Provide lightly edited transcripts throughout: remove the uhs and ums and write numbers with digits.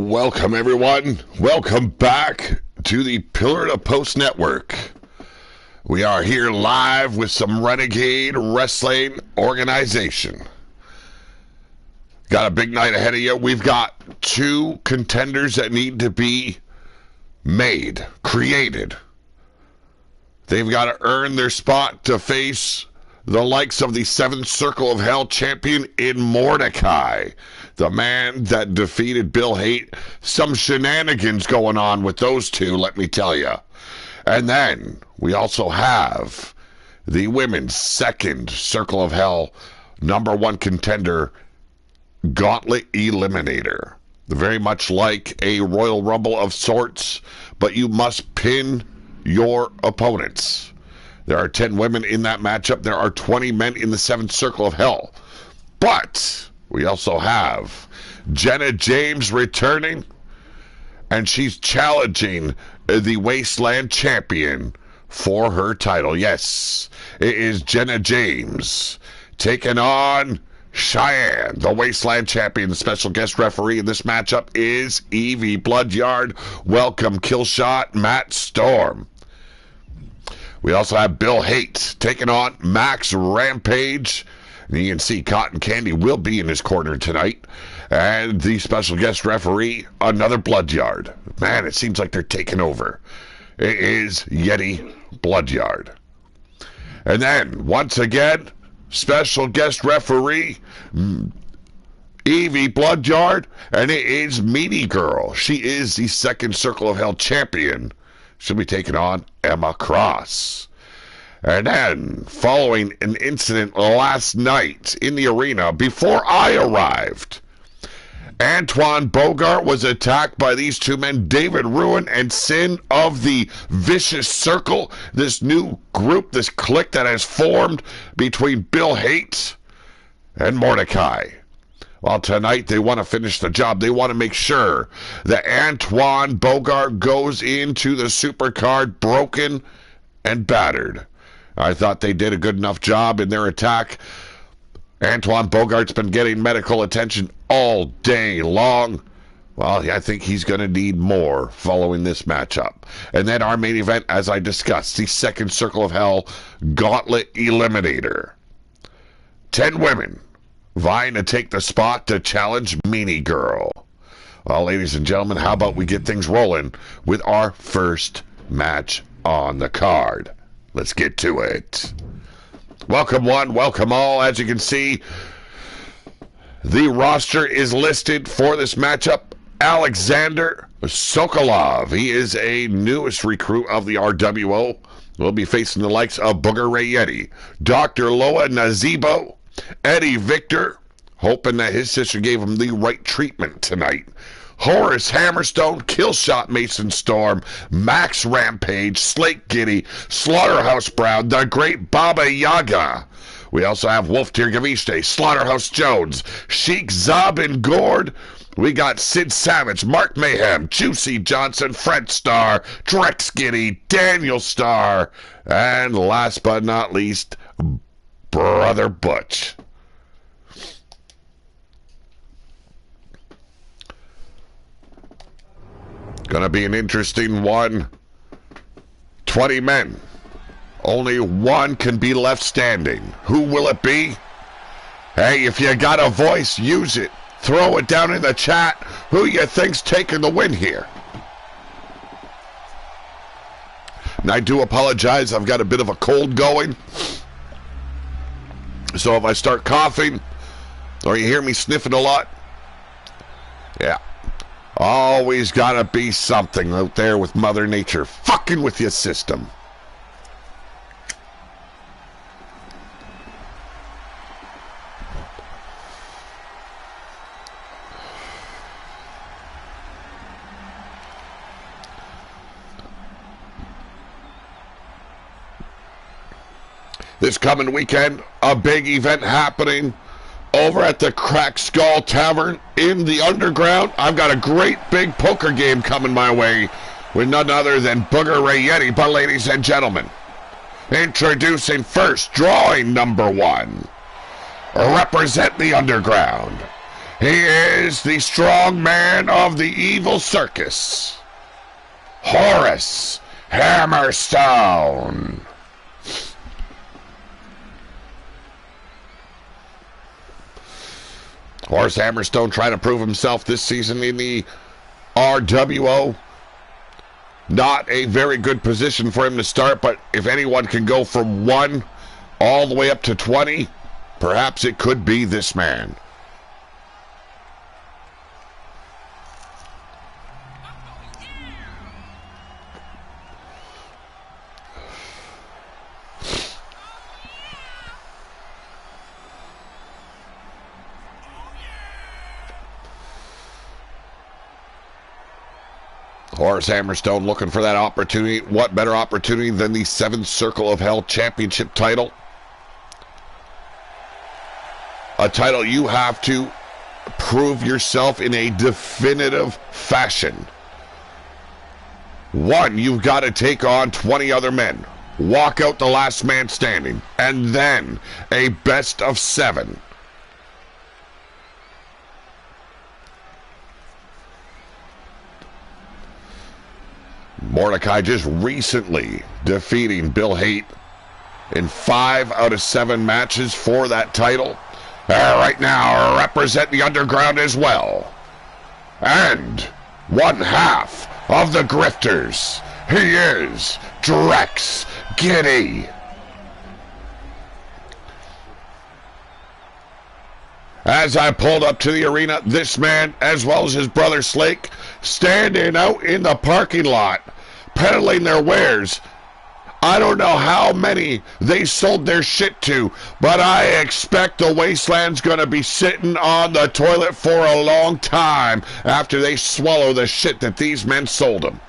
Welcome, everyone. Welcome back to the Pillar to Post Network. We are here live with some Renegade Wrestling organization. Got a big night ahead of you. We've got two contenders that need to be made, created. They've got to earn their spot to face the likes of the Seventh Circle of Hell champion in Mordecai, the man that defeated Bill Haight. Some shenanigans going on with those two, let me tell you. And then we also have the women's Second Circle of Hell #1 contender, Gauntlet Eliminator. Very much like a Royal Rumble of sorts, but you must pin your opponents. There are 10 women in that matchup. There are 20 men in the Seventh Circle of Hell. But we also have Jenna James returning, and she's challenging the Wasteland champion for her title. Yes, it is Jenna James taking on Cheyenne, the Wasteland champion. The special guest referee in this matchup is Evie Bloodyard. Welcome, Killshot Matt Storm. We also have Bill Haight taking on Max Rampage. And you can see Cotton Candy will be in his corner tonight. And the special guest referee, another Bloodyard. Man, it seems like they're taking over. It is Yeti Bloodyard. And then, once again, special guest referee, Evie Bloodyard. And it is Meaty Girl. She is the Second Circle of Hell champion. She'll be taking on Emma Cross. And then, following an incident last night in the arena before I arrived, Antoine Bogart was attacked by these two men, David Ruin and Sin of the Vicious Circle, this new group, this clique that has formed between Bill Haight and Mordecai. Well, tonight they want to finish the job. They want to make sure that Antoine Bogart goes into the supercard broken and battered. I thought they did a good enough job in their attack. Antoine Bogart's been getting medical attention all day long. Well, I think he's going to need more following this matchup. And then our main event, as I discussed, the Second Circle of Hell Gauntlet Eliminator. 10 women vying to take the spot to challenge Meanie Girl. Well, ladies and gentlemen, how about we get things rolling with our first match on the card? Let's get to it. Welcome one, welcome all. As you can see, the roster is listed for this matchup. Alexander Sokolov. He is a newest recruit of the RWO. Will be facing the likes of Booger Ray Yeti, Dr. Loa Nazibo, Eddie Victor, hoping that his sister gave him the right treatment tonight. Horace Hammerstone, Killshot Mason Storm, Max Rampage, Slate Giddy, Slaughterhouse Brown, the Great Baba Yaga. We also have Wolf Tirgaviste, Slaughterhouse Jones, Sheik Zabin Gord. We got Sid Savage, Mark Mayhem, Juicy Johnson, Fred Starr, Drex Giddy, Daniel Starr, and last but not least, Brother Butch. Gonna be an interesting one. 20 men. Only one can be left standing. Who will it be? Hey, if you got a voice, use it. Throw it down in the chat. Who you think's taking the win here? And I do apologize. I've got a bit of a cold going. So if I start coughing or you hear me sniffing a lot, yeah. Always gotta be something out there with Mother Nature fucking with your system. This coming weekend, a big event happening over at the Cracked Skull Tavern in the Underground. I've got a great big poker game coming my way with none other than Booger Ray Yeti. But ladies and gentlemen, introducing first, drawing number 1. Represent the Underground. He is the strong man of the evil circus, Horace Hammerstone. Horace Hammerstone trying to prove himself this season in the RWO. Not a very good position for him to start, but if anyone can go from 1 all the way up to 20, perhaps it could be this man. Horace Hammerstone looking for that opportunity. What better opportunity than the 7th Circle of Hell Championship title? A title you have to prove yourself in a definitive fashion. 1, you've got to take on 20 other men. Walk out the last man standing. And then a best of 7. Mordecai just recently defeating Bill Haight in 5 out of 7 matches for that title. Right now, represent the underground as well. And 1/2 of the Grifters. He is Drex Giddy. As I pulled up to the arena, this man, as well as his brother Slake, standing out in the parking lot, peddling their wares. I don't know how many they sold their shit to, but I expect the Wasteland's going to be sitting on the toilet for a long time after they swallow the shit that these men sold them.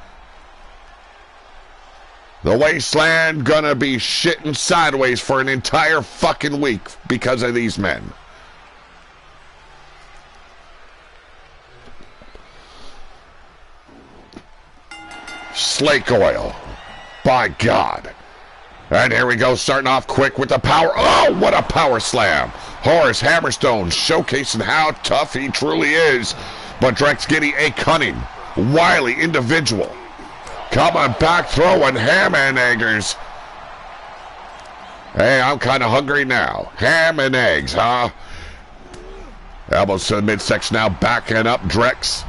The Wasteland going to be shitting sideways for an entire fucking week because of these men. Slake oil. By God. And here we go, starting off quick with the power. Oh, what a power slam. Horace Hammerstone showcasing how tough he truly is. But Drex Giddy, a cunning, wily individual. Coming back, throwing ham and eggers. Hey, I'm kind of hungry now. Ham and eggs, huh? Elbows to the midsection now, backing up Drex.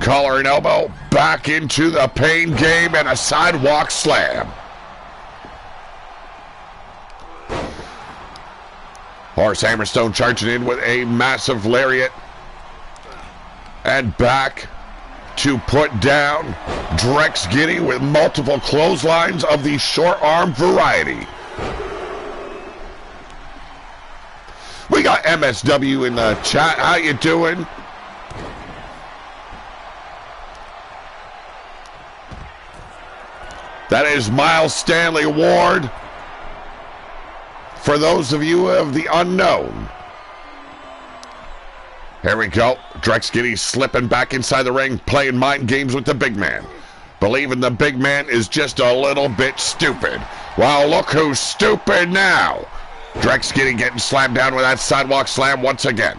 Collar and elbow, back into the pain game, and a sidewalk slam. Horace Hammerstone charging in with a massive lariat. And back to put down Drex Giddy with multiple clotheslines of the short arm variety. We got MSW in the chat. How you doing? That is Miles Stanley Ward. For those of you of the unknown. Here we go. Drex Giddy slipping back inside the ring, playing mind games with the big man. Believing the big man is just a little bit stupid. Well, look who's stupid now. Drex Giddy getting slammed down with that sidewalk slam once again.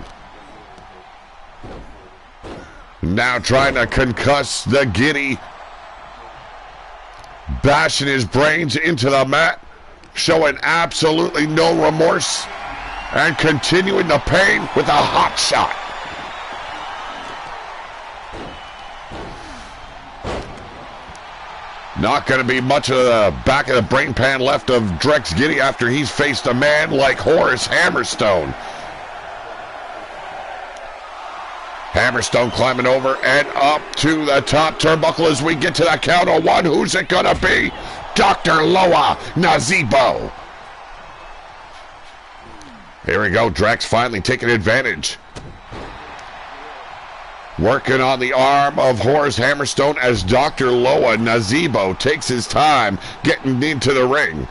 Now trying to concuss the Giddy. Bashing his brains into the mat. Showing absolutely no remorse. And continuing the pain with a hot shot. Not going to be much of the back of the brain pan left of Drex Giddy after he's faced a man like Horace Hammerstone. Hammerstone climbing over and up to the top turnbuckle as we get to the count of 1. Who's it going to be? Dr. Loa Nazebo. Here we go. Drex finally taking advantage. Working on the arm of Horace Hammerstone as Dr. Loa Nazebo takes his time getting into the ring.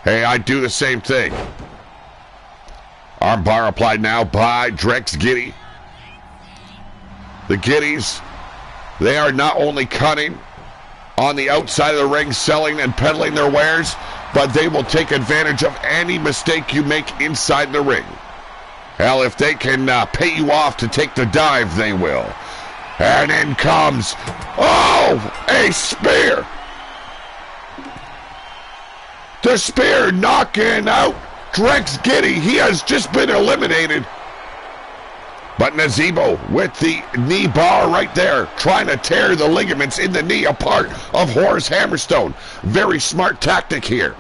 Hey, I do the same thing. Armbar applied now by Drex Giddy. The Giddies, they are not only cunning on the outside of the ring, selling and peddling their wares, but they will take advantage of any mistake you make inside the ring. Hell, if they can pay you off to take the dive, they will. And in comes, oh, a spear. The spear knocking out Drex Giddy. He has just been eliminated. But Nazeebo with the knee bar right there, trying to tear the ligaments in the knee apart of Horace Hammerstone. Very smart tactic here.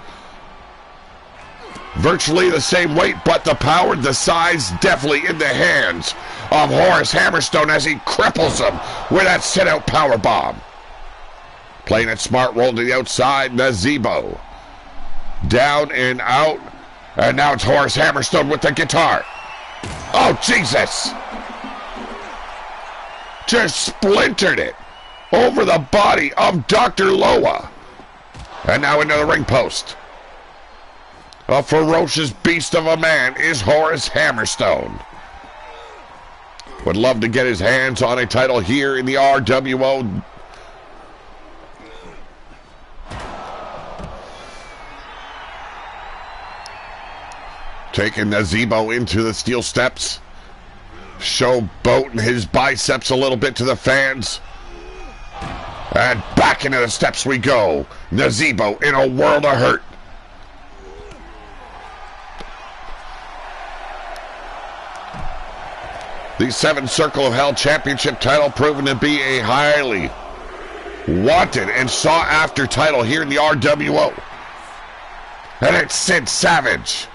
Virtually the same weight, but the power, the size, definitely in the hands of Horace Hammerstone as he cripples him with that sit-out power bomb. Playing it smart, roll to the outside, Nazeebo. Down and out, and now it's Horace Hammerstone with the guitar. Oh, Jesus! Just splintered it over the body of Dr. Loa. And now into the ring post. A ferocious beast of a man is Horace Hammerstone. Would love to get his hands on a title here in the RWO. Taking Nazeebo into the steel steps. Showboating his biceps a little bit to the fans. And back into the steps we go. Nazeebo in a world of hurt. The 7 Circle of Hell Championship title proven to be a highly wanted and sought after title here in the RWO. And it's Sid Savage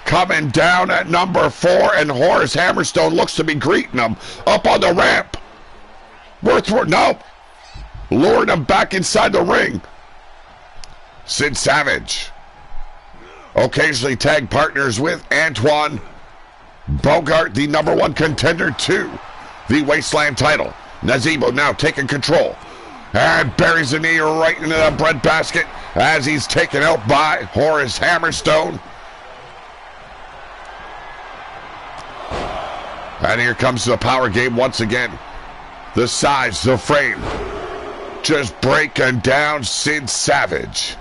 coming down at number 4, and Horace Hammerstone looks to be greeting him up on the ramp. No. Luring him back inside the ring. Sid Savage. Occasionally tag partners with Antoine Bogart, the number 1 contender to the Wasteland title. Nazeebo now taking control. And buries the knee right into the breadbasket as he's taken out by Horace Hammerstone. And here comes the power game once again. The size, the frame, just breaking down Sid Savage.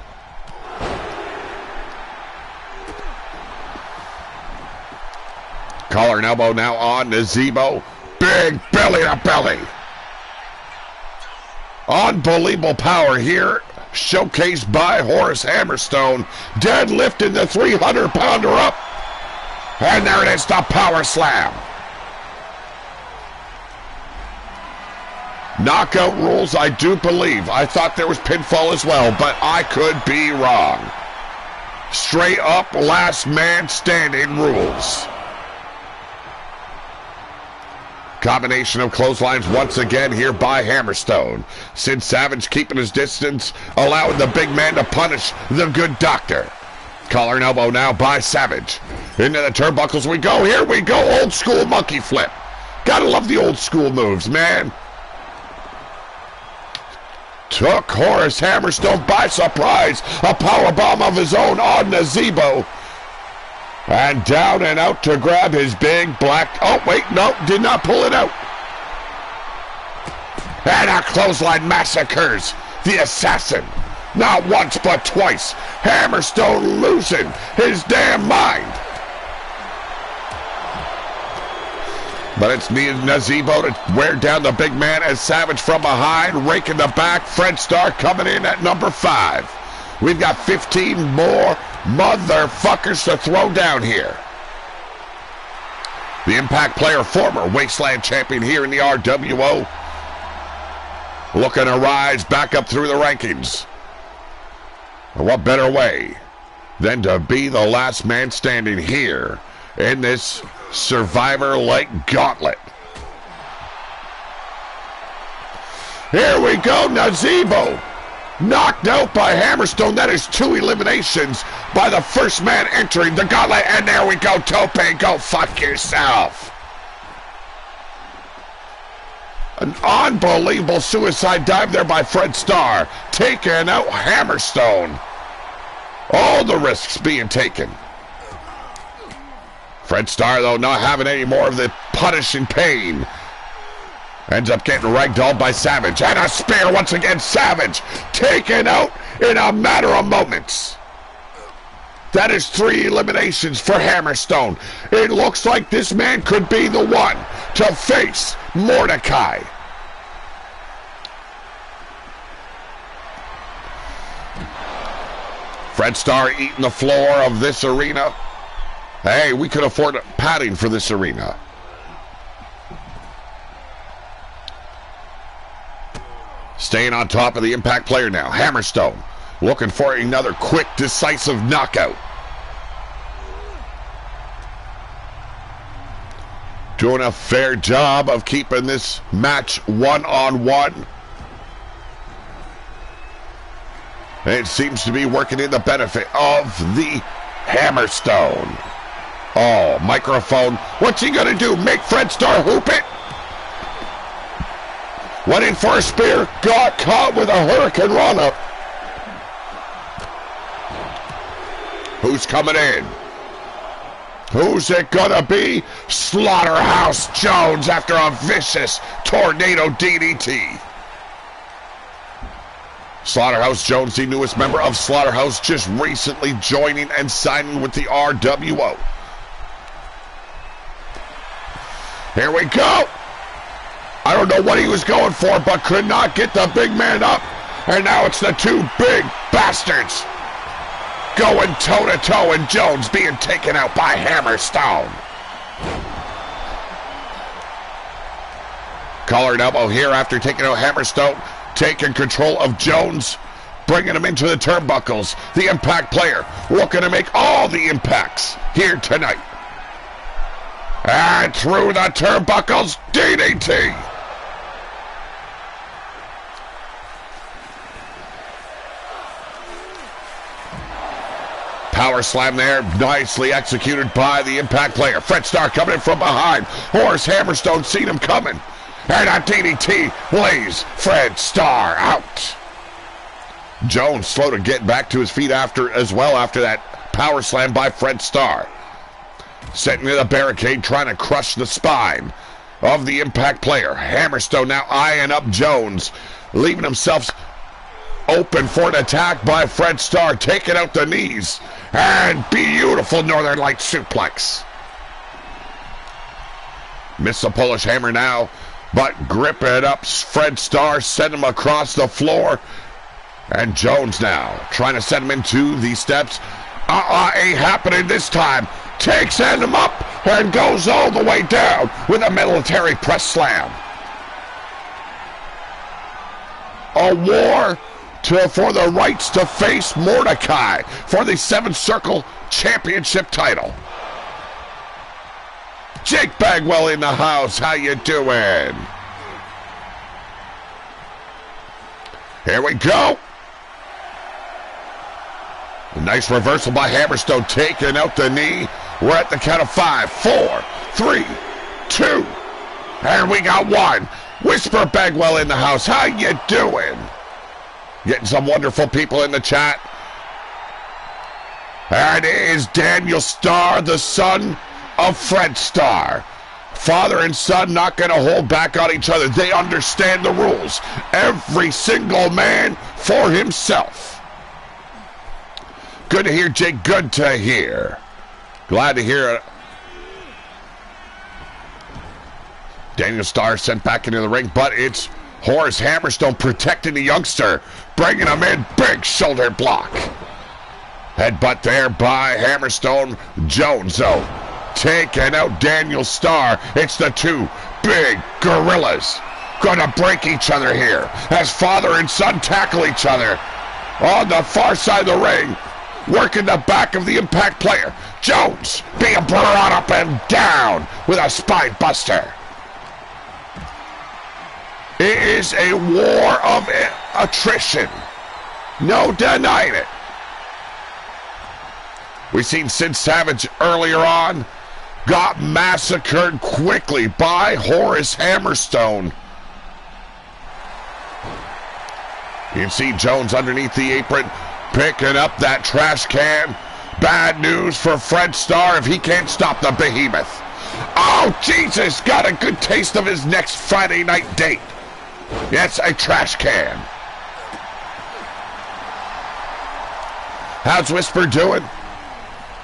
Collar and elbow now on Nazeebo. Big belly to belly. Unbelievable power here, showcased by Horace Hammerstone. Deadlifting the 300-pounder up. And there it is, the power slam. Knockout rules, I do believe. I thought there was pinfall as well, but I could be wrong. Straight up last man standing rules. Combination of clotheslines once again here by Hammerstone. Sid Savage keeping his distance, allowing the big man to punish the good doctor. Collar and elbow now by Savage. Into the turnbuckles we go. Here we go. Old school monkey flip. Gotta love the old school moves, man. Took Horace Hammerstone by surprise. A powerbomb of his own on Nazeebo. And down and out to grab his big black... Oh, wait, no, did not pull it out. And a clothesline massacres the assassin. Not once, but twice. Hammerstone losing his damn mind. But it's Nazeebo to wear down the big man as Savage from behind, raking the back. Fred Starr coming in at number 5. We've got 15 more motherfuckers to throw down here. The Impact player, former Wasteland champion here in the RWO, looking to rise back up through the rankings. And what better way than to be the last man standing here in this Survivor-like gauntlet. Here we go, Nazeebo. Knocked out by Hammerstone. That is 2 eliminations by the first man entering the gauntlet. And there we go, Tope. Go fuck yourself. An unbelievable suicide dive there by Fred Starr. Taking out Hammerstone. All the risks being taken. Fred Starr, though, not having any more of the punishing pain. Ends up getting ragdolled by Savage. And a spear once again. Savage taken out in a matter of moments. That is 3 eliminations for Hammerstone. It looks like this man could be the one to face Mordecai. Fred Starr eating the floor of this arena. Hey, we could afford padding for this arena. Staying on top of the Impact player now. Hammerstone looking for another quick, decisive knockout. Doing a fair job of keeping this match one-on-one. It seems to be working in the benefit of the Hammerstone. Oh, microphone. What's he going to do? Make Fred Starr hoop it? Went in for a spear. Got caught with a Hurricane Rana. Who's coming in? Who's it going to be? Slaughterhouse Jones after a vicious tornado DDT. Slaughterhouse Jones, the newest member of Slaughterhouse, just recently joining and signing with the RWO. Here we go. I don't know what he was going for, but could not get the big man up. And now it's the 2 big bastards going toe-to-toe, and Jones being taken out by Hammerstone. Collared elbow here after taking out Hammerstone. Taking control of Jones, bringing him into the turnbuckles. The Impact player looking to make all the impacts here tonight. And through the turnbuckles, DDT. Power slam there, nicely executed by the Impact player. Fred Starr coming in from behind. Horace Hammerstone seen him coming. And a DDT lays Fred Starr out. Jones slow to get back to his feet after that power slam by Fred Starr. Setting in the barricade, trying to crush the spine of the Impact player. Hammerstone now eyeing up Jones, leaving himself open for an attack by Fred Starr, taking out the knees. And beautiful Northern Light suplex. Miss the Polish Hammer now, but grip it up. Fred Starr sent him across the floor. And Jones now trying to set him into the steps. Ain't happening this time. Takes him up and goes all the way down with a military press slam. A war for the rights to face Mordecai for the 7th Circle Championship title. Jake Bagwell in the house. How you doing? Here we go. A nice reversal by Hammerstone, taking out the knee. We're at the count of 5, 4, 3, 2, and we got 1. Whisper Bagwell in the house. How you doing? Getting some wonderful people in the chat. And it is Daniel Starr, the son of Fred Starr. Father and son not going to hold back on each other. They understand the rules. Every single man for himself. Good to hear, Jake. Good to hear. Glad to hear it. Daniel Starr sent back into the ring, but it's Horace Hammerstone protecting the youngster, bringing him in. Big shoulder block. Headbutt there by Hammerstone. Jones, though, taking out Daniel Starr. It's the 2 big gorillas gonna break each other here as father and son tackle each other on the far side of the ring, working the back of the Impact player. Jones being brought up and down with a spine buster. It is a war of attrition. No denying it. We've seen Sid Savage earlier on. Got massacred quickly by Horace Hammerstone. You can see Jones underneath the apron, picking up that trash can. Bad news for Fred Starr if he can't stop the behemoth. Oh, Jesus, got a good taste of his next Friday night date. Yes, a trash can. How's Whisper doing?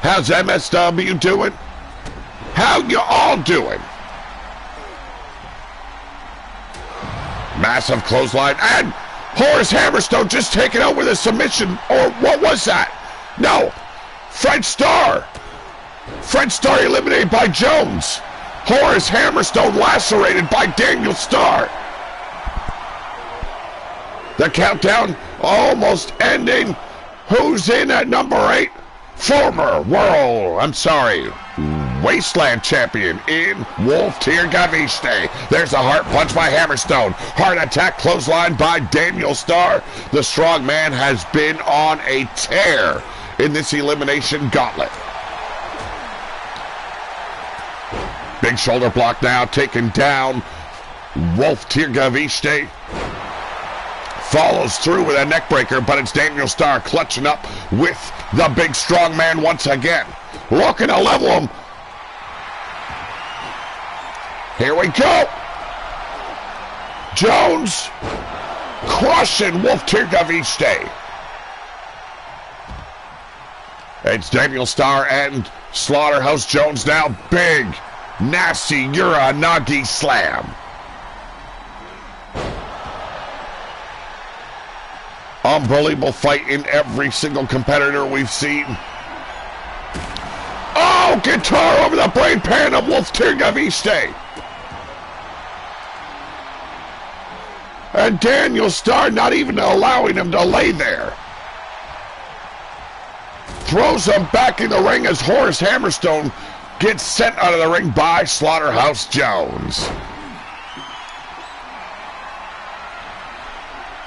How's MSW doing? How you all doing? Massive clothesline, and Horace Hammerstone just taken out with a submission, or what was that? No, Fred Starr eliminated by Jones. Horace Hammerstone lacerated by Daniel Starr. The countdown almost ending. Who's in at number 8? Former Wasteland champion in Wolf Tirgaviste. There's a heart punch by Hammerstone. Heart attack clothesline by Daniel Starr. The strong man has been on a tear in this elimination gauntlet. Big shoulder block now taken down. Wolf Tirgaviste follows through with a neck breaker, but it's Daniel Starr clutching up with the big strong man once again. Looking to level him. Here we go. Jones crushing Wolf Tirgaviste. It's Daniel Starr and Slaughterhouse Jones now. Big, nasty Uranagi slam. Unbelievable fight in every single competitor we've seen. Oh, guitar over the brain pan of Wolf Tirgaviste. And Daniel Starr not even allowing him to lay there. Throws him back in the ring as Horace Hammerstone gets sent out of the ring by Slaughterhouse Jones.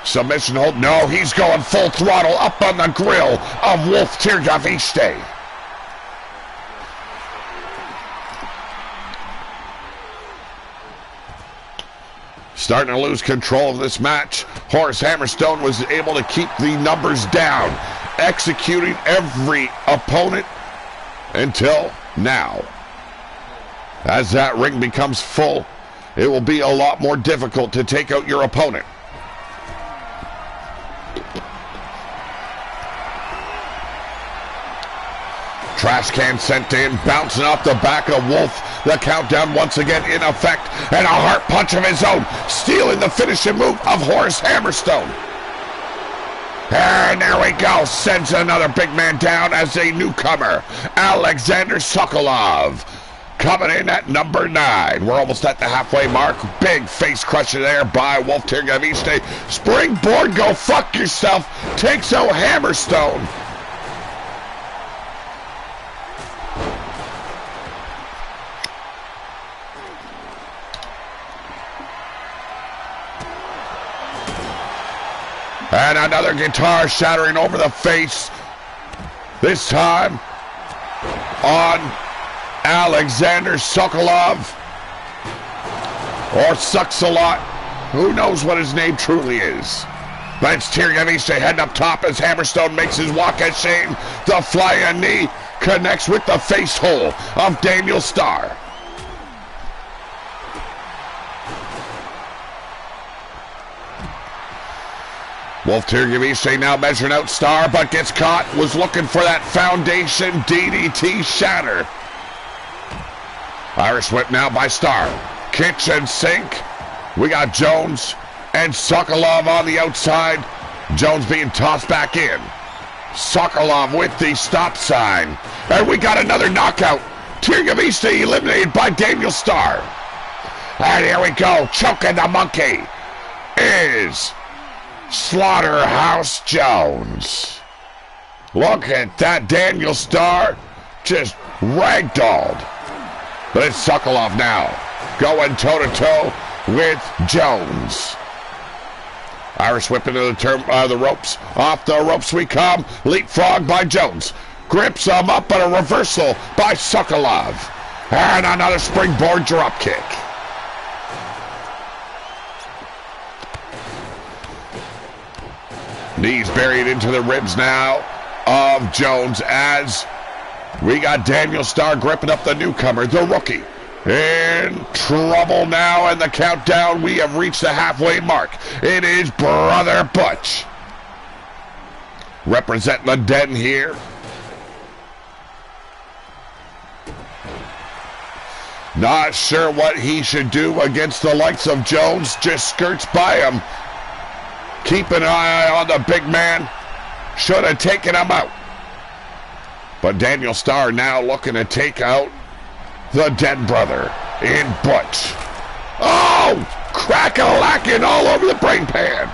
Submission hold. No, he's going full throttle up on the grill of Wolf Tirgaviste. Starting to lose control of this match. Horace Hammerstone was able to keep the numbers down, executing every opponent until now. As that ring becomes full, it will be a lot more difficult to take out your opponent. Trash can sent in, bouncing off the back of Wolf. The countdown once again in effect, and a heart punch of his own, stealing the finishing move of Horace Hammerstone. And there we go, sends another big man down as a newcomer, Alexander Sokolov, coming in at number 9. We're almost at the halfway mark. Big face crusher there by Wolf Tirgaviste. Springboard, go fuck yourself, takes out Hammerstone. And another guitar shattering over the face. This time on Alexander Sokolov. Or Sucks a Lot. Who knows what his name truly is. But it's Tirgaviste heading up top as Hammerstone makes his walk of shame. The flying knee connects with the face hole of Daniel Starr. Wolf Tirgaviste now measuring out Starr, but gets caught. Was looking for that foundation DDT shatter. Irish whip now by Starr. Kitchen sink. We got Jones and Sokolov on the outside. Jones being tossed back in. Sokolov with the stop sign. And we got another knockout. Tirgaviste eliminated by Daniel Starr. And here we go. Choking the monkey is Slaughterhouse Jones. Look at that. Daniel Starr just ragdolled. But it's Sokolov now, going toe-to-toe with Jones. Irish whip into the ropes. Off the ropes we come. Leapfrog by Jones. Grips him up, but a reversal by Sokolov. And another springboard drop kick. Knees buried into the ribs now of Jones as we got Daniel Starr gripping up the newcomer, the rookie. In trouble now, and the countdown, we have reached the halfway mark. It is Brother Butch representing the den here. Not sure what he should do against the likes of Jones. Just skirts by him. Keep an eye on the big man. Should have taken him out. But Daniel Starr now looking to take out the dead brother in Butch. Oh! Crack-a-lacking all over the brain pan.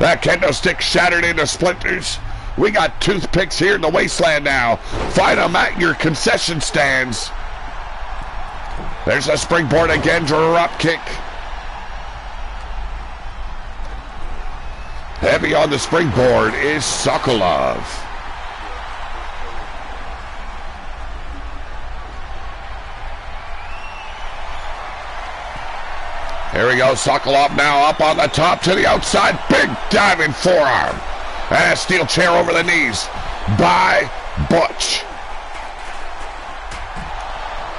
That kendo stick shattered into splinters. We got toothpicks here in the wasteland now. Find them at your concession stands. There's a springboard again, drop kick. Heavy on the springboard is Sokolov. Here we go, Sokolov now up on the top to the outside. Big diving forearm. And a steel chair over the knees by Butch.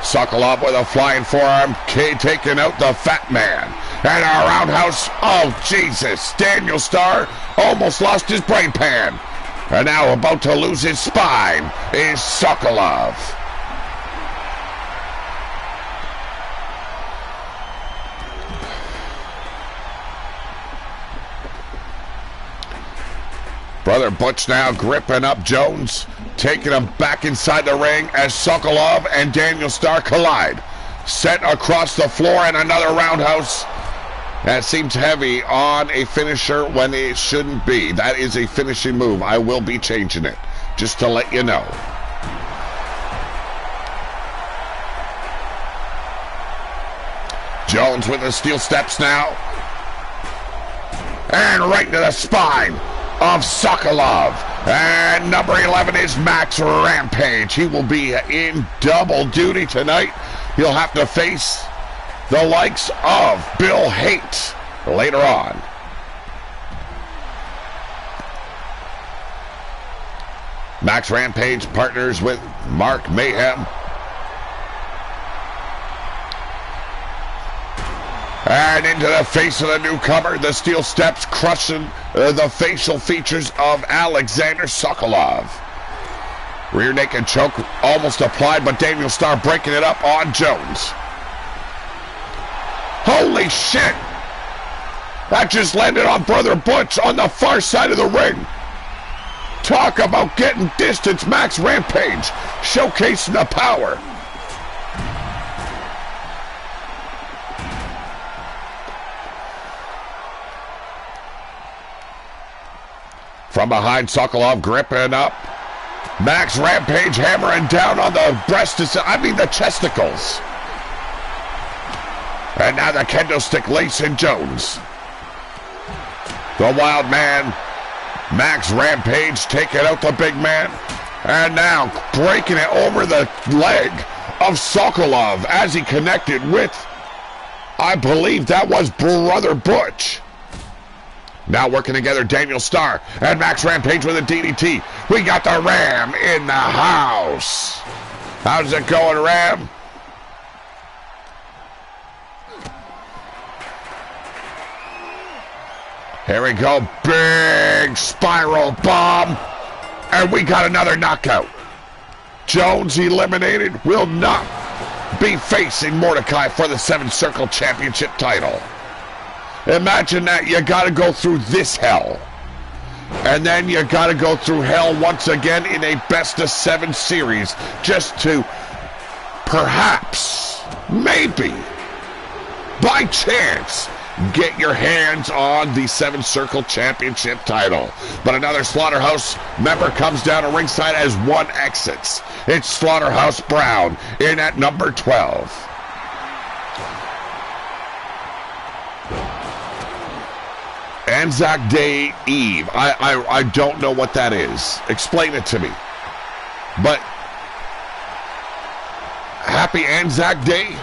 Sokolov with a flying forearm, taking out the fat man. And a roundhouse. Oh, Jesus. Daniel Starr almost lost his brain pan. And now about to lose his spine is Sokolov. Brother Butch now gripping up Jones, taking him back inside the ring as Sokolov and Daniel Starr collide. Set across the floor and another roundhouse. That seems heavy on a finisher when it shouldn't be. That is a finishing move. I will be changing it, just to let you know. Jones with the steel steps now. And right to the spine of Sokolov. And number 11 is Max Rampage. He will be in double duty tonight. He'll have to face the likes of Bill Haight later on. Max Rampage partners with Mark Mayhem. And into the face of the newcomer, the steel steps crushing the facial features of Alexander Sokolov. Rear naked choke almost applied, but Daniel Starr breaking it up on Jones. Holy shit! That just landed on Brother Butch on the far side of the ring. Talk about getting distance, Max Rampage, showcasing the power. From behind, Sokolov gripping up. Max Rampage hammering down on the the chesticles. And now the kendo stick lacing Jones. The wild man, Max Rampage, taking out the big man. And now breaking it over the leg of Sokolov as he connected with, I believe that was Brother Butch. Now working together, Daniel Starr and Max Rampage with a DDT. We got the Ram in the house. How's it going, Ram? Here we go, big spiral bomb. And we got another knockout. Jones eliminated, will not be facing Mordecai for the 7 Circle Championship title. Imagine that. You got to go through this hell. And then you got to go through hell once again in a best-of-7 series just to perhaps, maybe, by chance, get your hands on the 7 Circle Championship title. But another Slaughterhouse member comes down to ringside as one exits. It's Slaughterhouse Brown in at number 12. Anzac Day Eve. I don't know what that is. Explain it to me. But happy Anzac Day.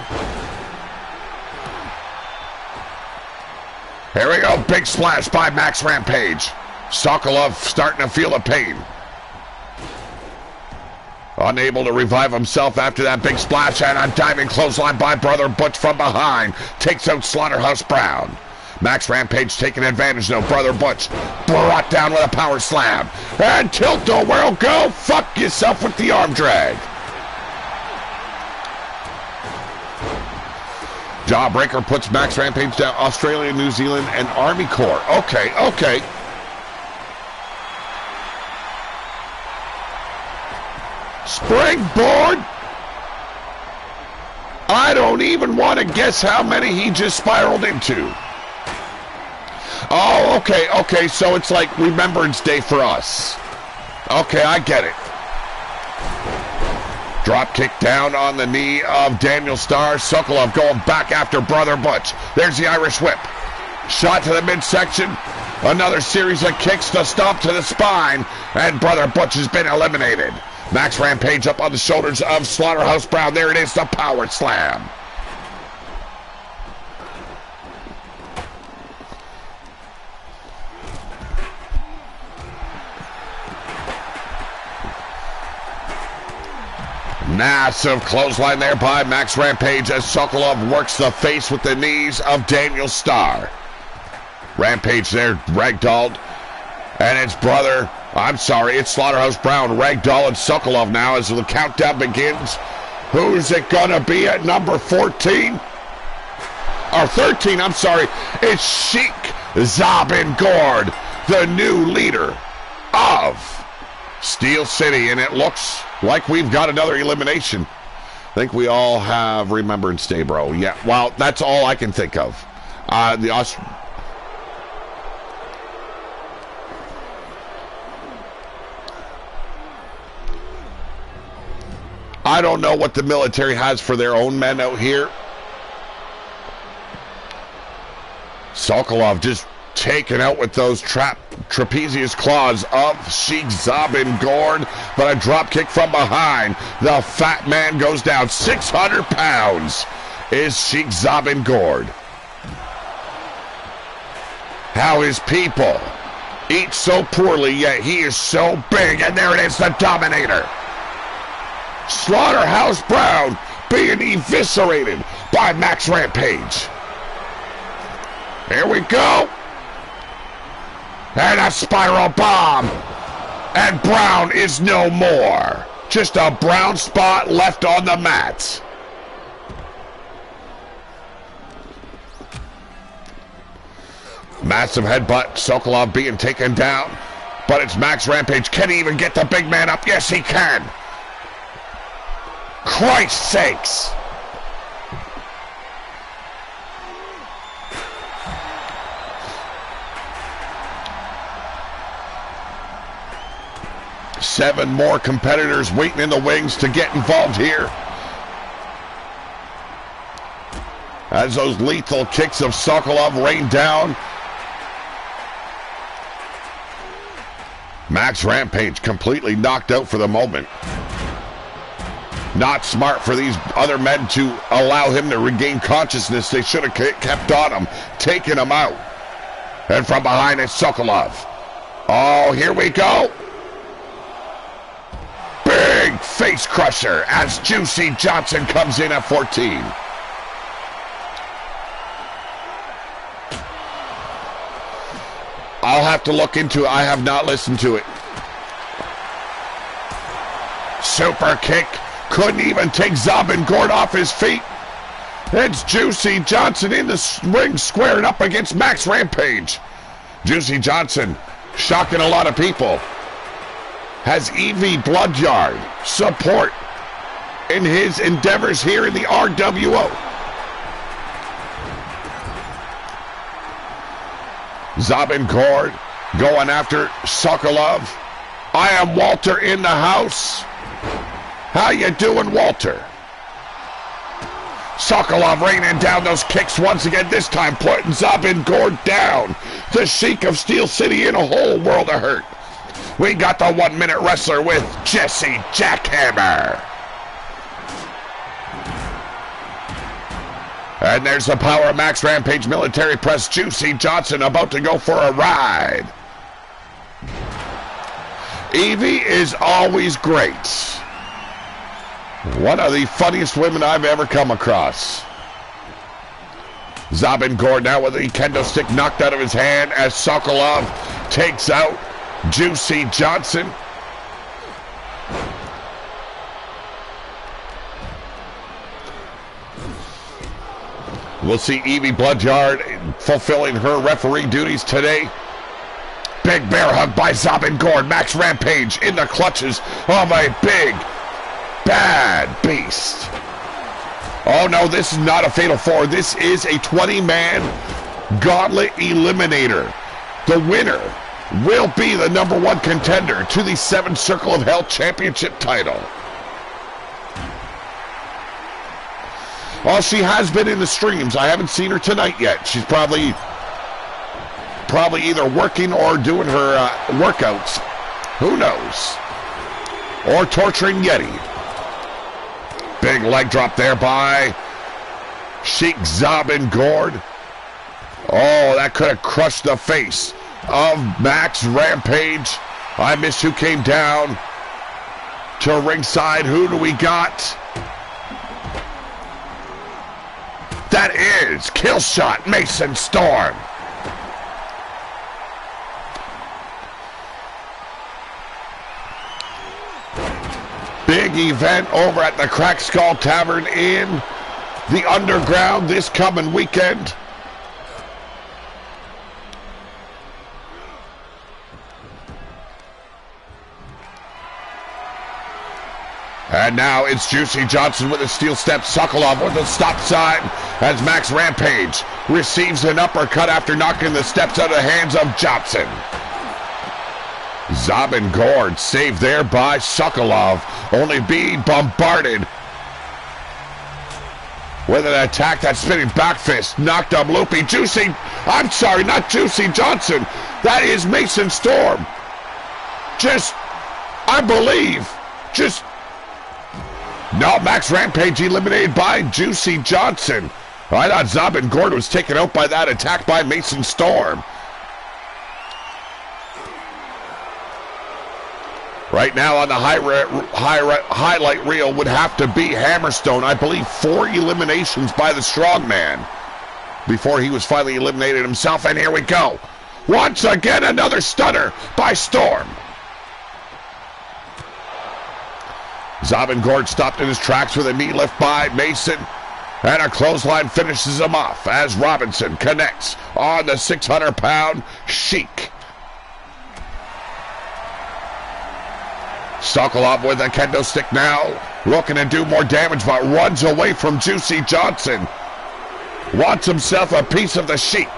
Here we go. Big splash by Max Rampage. Sokolov starting to feel the pain. Unable to revive himself after that big splash, and a diving clothesline by Brother Butch from behind. Takes out Slaughterhouse Brown. Max Rampage taking advantage though. Brother Butch brought down with a power slam. And Tilt-O-Whirl, go fuck yourself with the arm drag. Jawbreaker puts Max Rampage down. Australia, New Zealand, and Army Corps. Okay, okay. Springboard. I don't even want to guess how many he just spiraled into. Oh, okay, okay. So it's like Remembrance Day for us. Okay, I get it. Drop kick down on the knee of Daniel Starr. Sokolov going back after Brother Butch. There's the Irish whip. Shot to the midsection. Another series of kicks to stomp to the spine. And Brother Butch has been eliminated. Max Rampage up on the shoulders of Slaughterhouse Brown. There it is, the power slam. Massive clothesline there by Max Rampage as Sokolov works the face with the knees of Daniel Starr. Rampage there, ragdolled. And it's it's Slaughterhouse Brown, ragdoll, and Sokolov now as the countdown begins. Who's it gonna be at number 14? Or 13, I'm sorry. It's Sheik Zabin Gord, the new leader of Steel City, and it looks like we've got another elimination. I think we all have Remembrance Day, bro. Yeah, well, that's all I can think of. I don't know what the military has for their own men out here. Sokolov just taken out with those trapezius claws of Sheik Zabin Gord, but a drop kick from behind. The fat man goes down. 600 pounds is Sheik Zabin Gord. How his people eat so poorly, yet he is so big, and there it is, the Dominator. Slaughterhouse Brown being eviscerated by Max Rampage. Here we go. And a spiral bomb. And Brown is no more. Just a brown spot left on the mat. Massive headbutt. Sokolov being taken down. But it's Max Rampage. Can he even get the big man up? Yes, he can. Christ's sakes. Seven more competitors waiting in the wings to get involved here. As those lethal kicks of Sokolov rain down. Max Rampage completely knocked out for the moment. Not smart for these other men to allow him to regain consciousness. They should have kept on him, taken him out. And from behind is Sokolov. Oh, here we go. Big face crusher as Juicy Johnson comes in at 14. I'll have to look into it. I have not listened to it. Super kick. Couldn't even take Zabin Gord off his feet. It's Juicy Johnson in the ring squaring up against Max Rampage. Juicy Johnson shocking a lot of people. Has Evie Bloodyard support in his endeavors here in the RWO. Zabin Gord going after Sokolov. I am Walter in the house. How you doing, Walter? Sokolov raining down those kicks once again, this time putting Zabin Gord down. The Sheik of Steel City in a whole world of hurt. We got the 1 minute wrestler with Jesse Jackhammer. And there's the power of Max Rampage military press. Juicy Johnson about to go for a ride. Evie is always great. One of the funniest women I've ever come across. Zabin Gord now with the kendo stick knocked out of his hand as Sokolov takes out Juicy Johnson. We'll see Evie Bloodyard fulfilling her referee duties today. Big bear hug by Zabin Gord. Max Rampage in the clutches of a big, bad beast. Oh no, this is not a Fatal 4. This is a 20-man gauntlet eliminator. The winner will be the #1 contender to the 7 Circle of Hell Championship title. Well, she has been in the streams. I haven't seen her tonight yet. She's probably either working or doing her workouts. Who knows? Or torturing Yeti. Big leg drop there by Sheik Zabin Gord. Oh, that could have crushed the face of Max Rampage. I missed who came down to ringside. Who do we got? That is Killshot Mason Storm. Big event over at the Crack Skull Tavern in the Underground this coming weekend. And now it's Juicy Johnson with a steel step. Sokolov with a stop sign as Max Rampage receives an uppercut after knocking the steps out of the hands of Johnson. Zabin Gord saved there by Sokolov, only being bombarded with an attack. That spinning back fist knocked up Loopy. I'm sorry, not Juicy Johnson. That is Mason Storm. No, Max Rampage eliminated by Juicy Johnson. I thought Zabin Gord was taken out by that attack by Mason Storm. Right now on the highlight reel would have to be Hammerstone. I believe 4 eliminations by the strongman before he was finally eliminated himself. And here we go. Once again, another stunner by Storm. Zabin Gord stopped in his tracks with a knee lift by Mason. And a clothesline finishes him off as Robinson connects on the 600-pound Sheik. Sokolov with a kendo stick now, looking to do more damage, but runs away from Juicy Johnson. Wants himself a piece of the Sheik.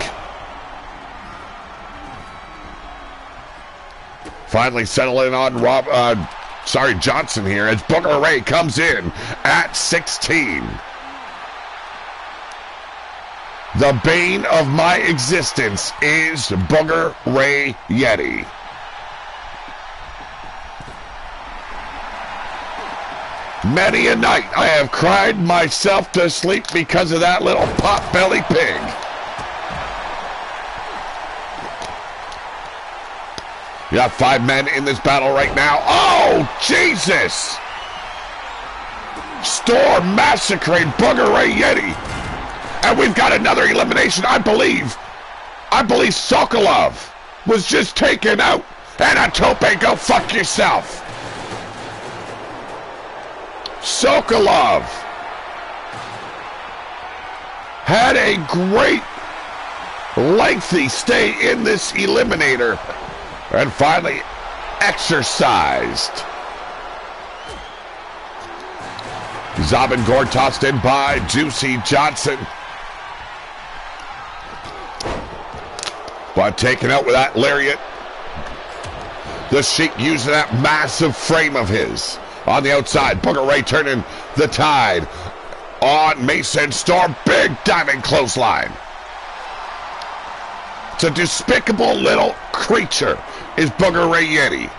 Finally settling on Johnson here as Booger Ray comes in at 16. The bane of my existence is Booger Ray Yeti. Many a night I have cried myself to sleep because of that little pot-belly pig. You got 5 men in this battle right now. Oh, Jesus! Storm massacring Booger Ray Yeti. And we've got another elimination, I believe Sokolov was just taken out. And a tope, go fuck yourself. Sokolov had a great lengthy stay in this eliminator and finally exercised. Zabin Gord tossed in by Juicy Johnson, but taken out with that lariat. The Sheik using that massive frame of his. On the outside, Booger Ray turning the tide on Mason Storm. Big diving clothesline. It's a despicable little creature, is Booger Ray Yeti.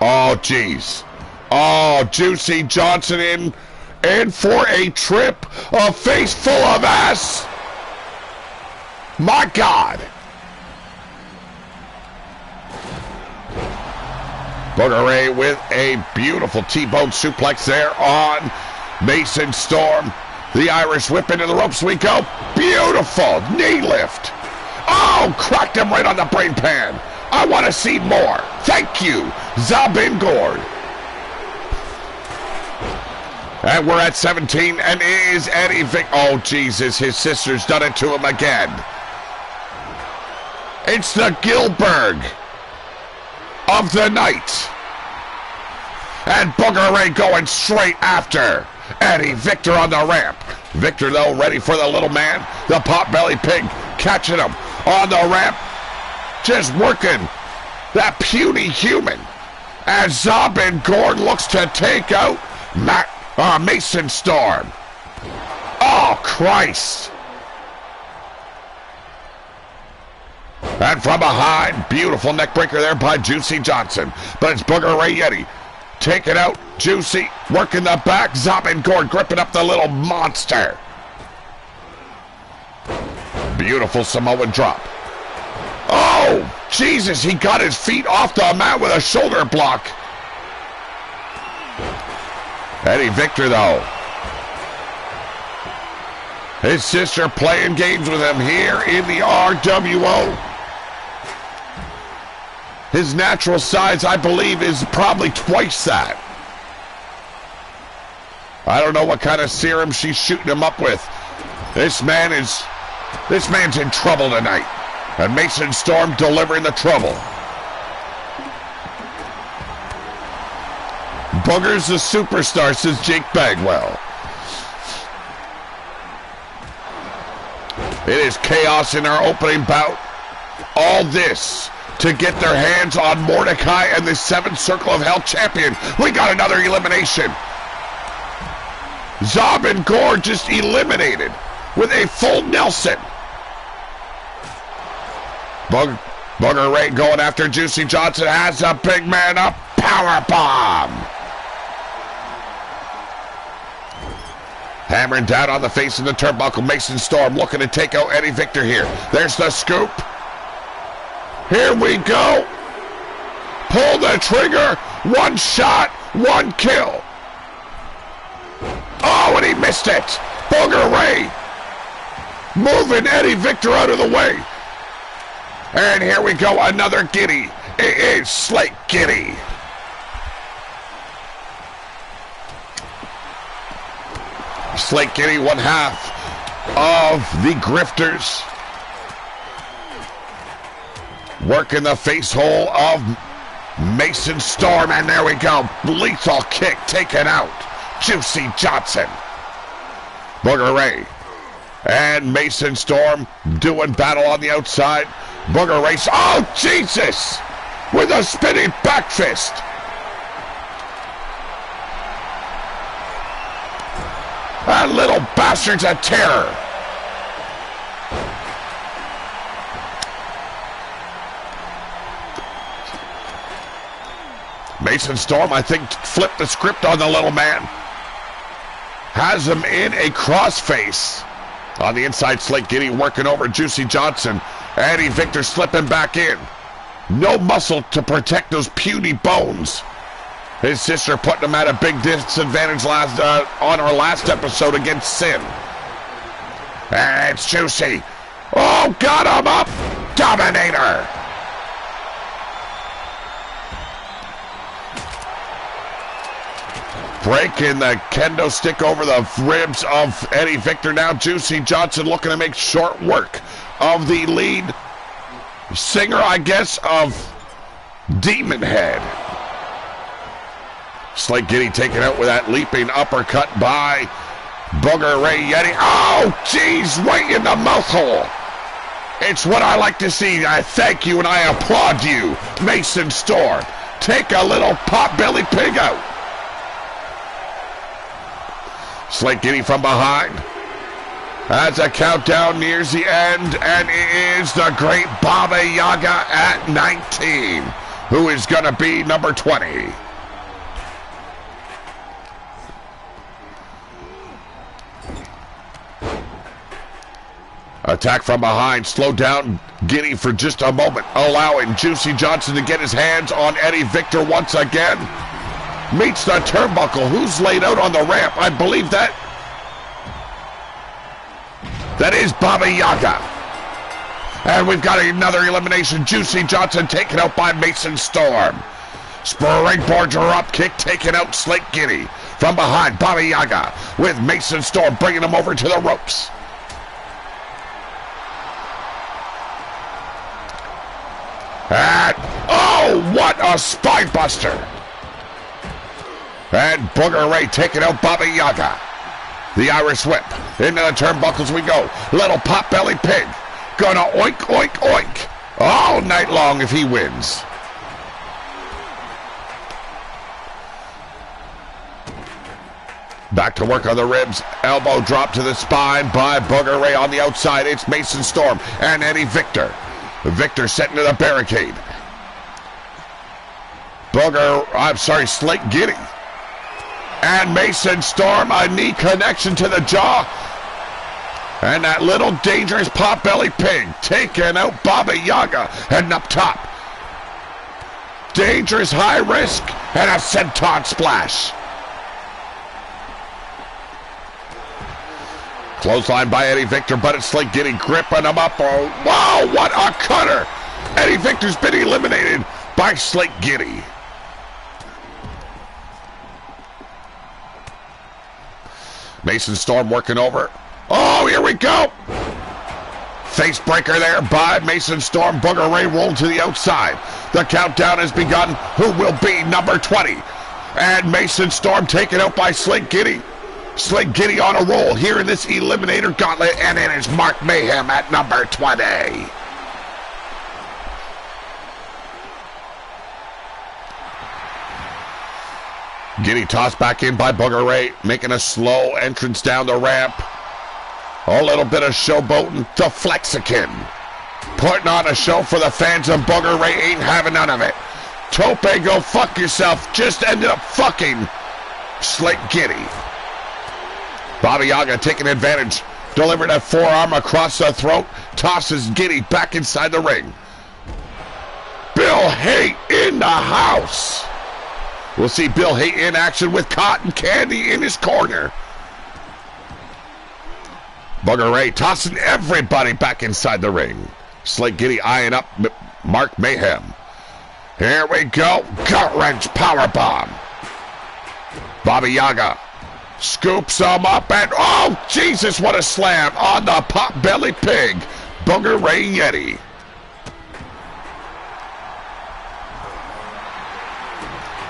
Oh, jeez. Oh, Juicy Johnson in for a trip. A face full of ass. My God. Booger Ray with a beautiful T-bone suplex there on Mason Storm. The Irish whip into the ropes we go. Beautiful knee lift. Oh, cracked him right on the brain pan. I want to see more. Thank you, Zabin Gord. And we're at 17, and it is Eddie Vic. Oh, Jesus, his sister's done it to him again. It's the Gilbert of the night. And Booger Ray going straight after Eddie Victor on the ramp. Victor, though, ready for the little man. The Potbelly Pig catching him on the ramp. Just working that puny human. As Zombin Gord looks to take out Mason Storm. Oh, Christ. And from behind, beautiful neck breaker there by Juicy Johnson. But it's Booger Ray Yeti taking out Juicy, working the back. Zombin Gord gripping up the little monster. Beautiful Samoan drop. Oh, Jesus, he got his feet off the mat with a shoulder block. Eddie Victor, though. His sister playing games with him here in the RWO. His natural size, I believe, is probably twice that. I don't know what kind of serum she's shooting him up with. This man's in trouble tonight. And Mason Storm delivering the trouble. Booger's the superstar, says Jake Bagwell. It is chaos in our opening bout. All this to get their hands on Mordecai and the 7th Circle of Hell champion. We got another elimination. Zombin Gord just eliminated with a full Nelson. Booger Ray going after Juicy Johnson. Has a big man up. Power bomb. Hammering down on the face of the turnbuckle. Mason Storm looking to take out Eddie Victor here. There's the scoop. Here we go. Pull the trigger. One shot, one kill. Oh, and he missed it. Booger Ray moving Eddie Victor out of the way. And here we go, another Giddy. It is Slate Giddy. Slate Giddy, one half of the Grifters. Working the face hole of Mason Storm. And there we go. Lethal kick taken out. Juicy Johnson. Booger Ray and Mason Storm doing battle on the outside. Booger Ray. Oh, Jesus! With a spinning back fist. That little bastard's a terror. Mason Storm, I think, flipped the script on the little man. Has him in a crossface. On the inside, Slate Giddy working over Juicy Johnson. Eddie Victor slipping back in. No muscle to protect those puny bones. His sister putting him at a big disadvantage on our last episode against Sin. And it's Juicy. Oh, got him up. Dominator. Breaking the kendo stick over the ribs of Eddie Victor. Now Juicy Johnson looking to make short work of the lead singer, I guess, of Demon Head. Slate Giddy taken out with that leaping uppercut by Booger Ray Yeti. Oh, geez, right in the mouth hole. It's what I like to see. I thank you and I applaud you, Mason Storm. Take a little Potbelly Pig out. Slate Giddy from behind. As a countdown nears the end, and it is the great Baba Yaga at 19, who is going to be number 20. Attack from behind, slow down Giddy for just a moment, allowing Juicy Johnson to get his hands on Eddie Victor once again. Meets the turnbuckle. Who's laid out on the ramp? I believe that is Baba Yaga. And we've got another elimination. Juicy Johnson taken out by Mason Storm. Springboard drop kick taking out Slick Giddy. From behind, Baba Yaga with Mason Storm bringing him over to the ropes. And, oh, what a spine buster. And Booger Ray taking out Baba Yaga. The Irish whip. Into the turnbuckles we go. Little pot-belly pig. Gonna oink, oink, oink. All night long if he wins. Back to work on the ribs. Elbow drop to the spine by Booger Ray on the outside. It's Mason Storm and Eddie Victor. Victor setting to the barricade. Slick Giddy. And Mason Storm, a knee connection to the jaw. And that little dangerous pot-belly pig taking out Baba Yaga. Heading up top. Dangerous high risk and a senton splash. Clothesline by Eddie Victor, but it's Slick Giddy gripping him up. Oh, wow, what a cutter! Eddie Victor's been eliminated by Slick Giddy. Mason Storm working over. Oh, here we go! Face breaker there by Mason Storm. Booger Ray rolled to the outside. The countdown has begun. Who will be number 20? And Mason Storm taken out by Slick Giddy. Slick Giddy on a roll here in this Eliminator Gauntlet, and it is Mark Mayhem at number 20. Giddy tossed back in by Booger Ray, making a slow entrance down the ramp. A little bit of showboating to Flexican. Putting on a show for the fans, and Booger Ray ain't having none of it. Tope, go fuck yourself, just ended up fucking Slick Giddy. Baba Yaga taking advantage. Delivered a forearm across the throat. Tosses Giddy back inside the ring. Bill Haight in the house. We'll see Bill Haight in action with cotton candy in his corner. Booger Ray tossing everybody back inside the ring. Slick Giddy eyeing up Mark Mayhem. Here we go. Gut wrench powerbomb. Baba Yaga scoops him up and, oh, Jesus, what a slam on the pot-belly pig. Booger Ray Yeti.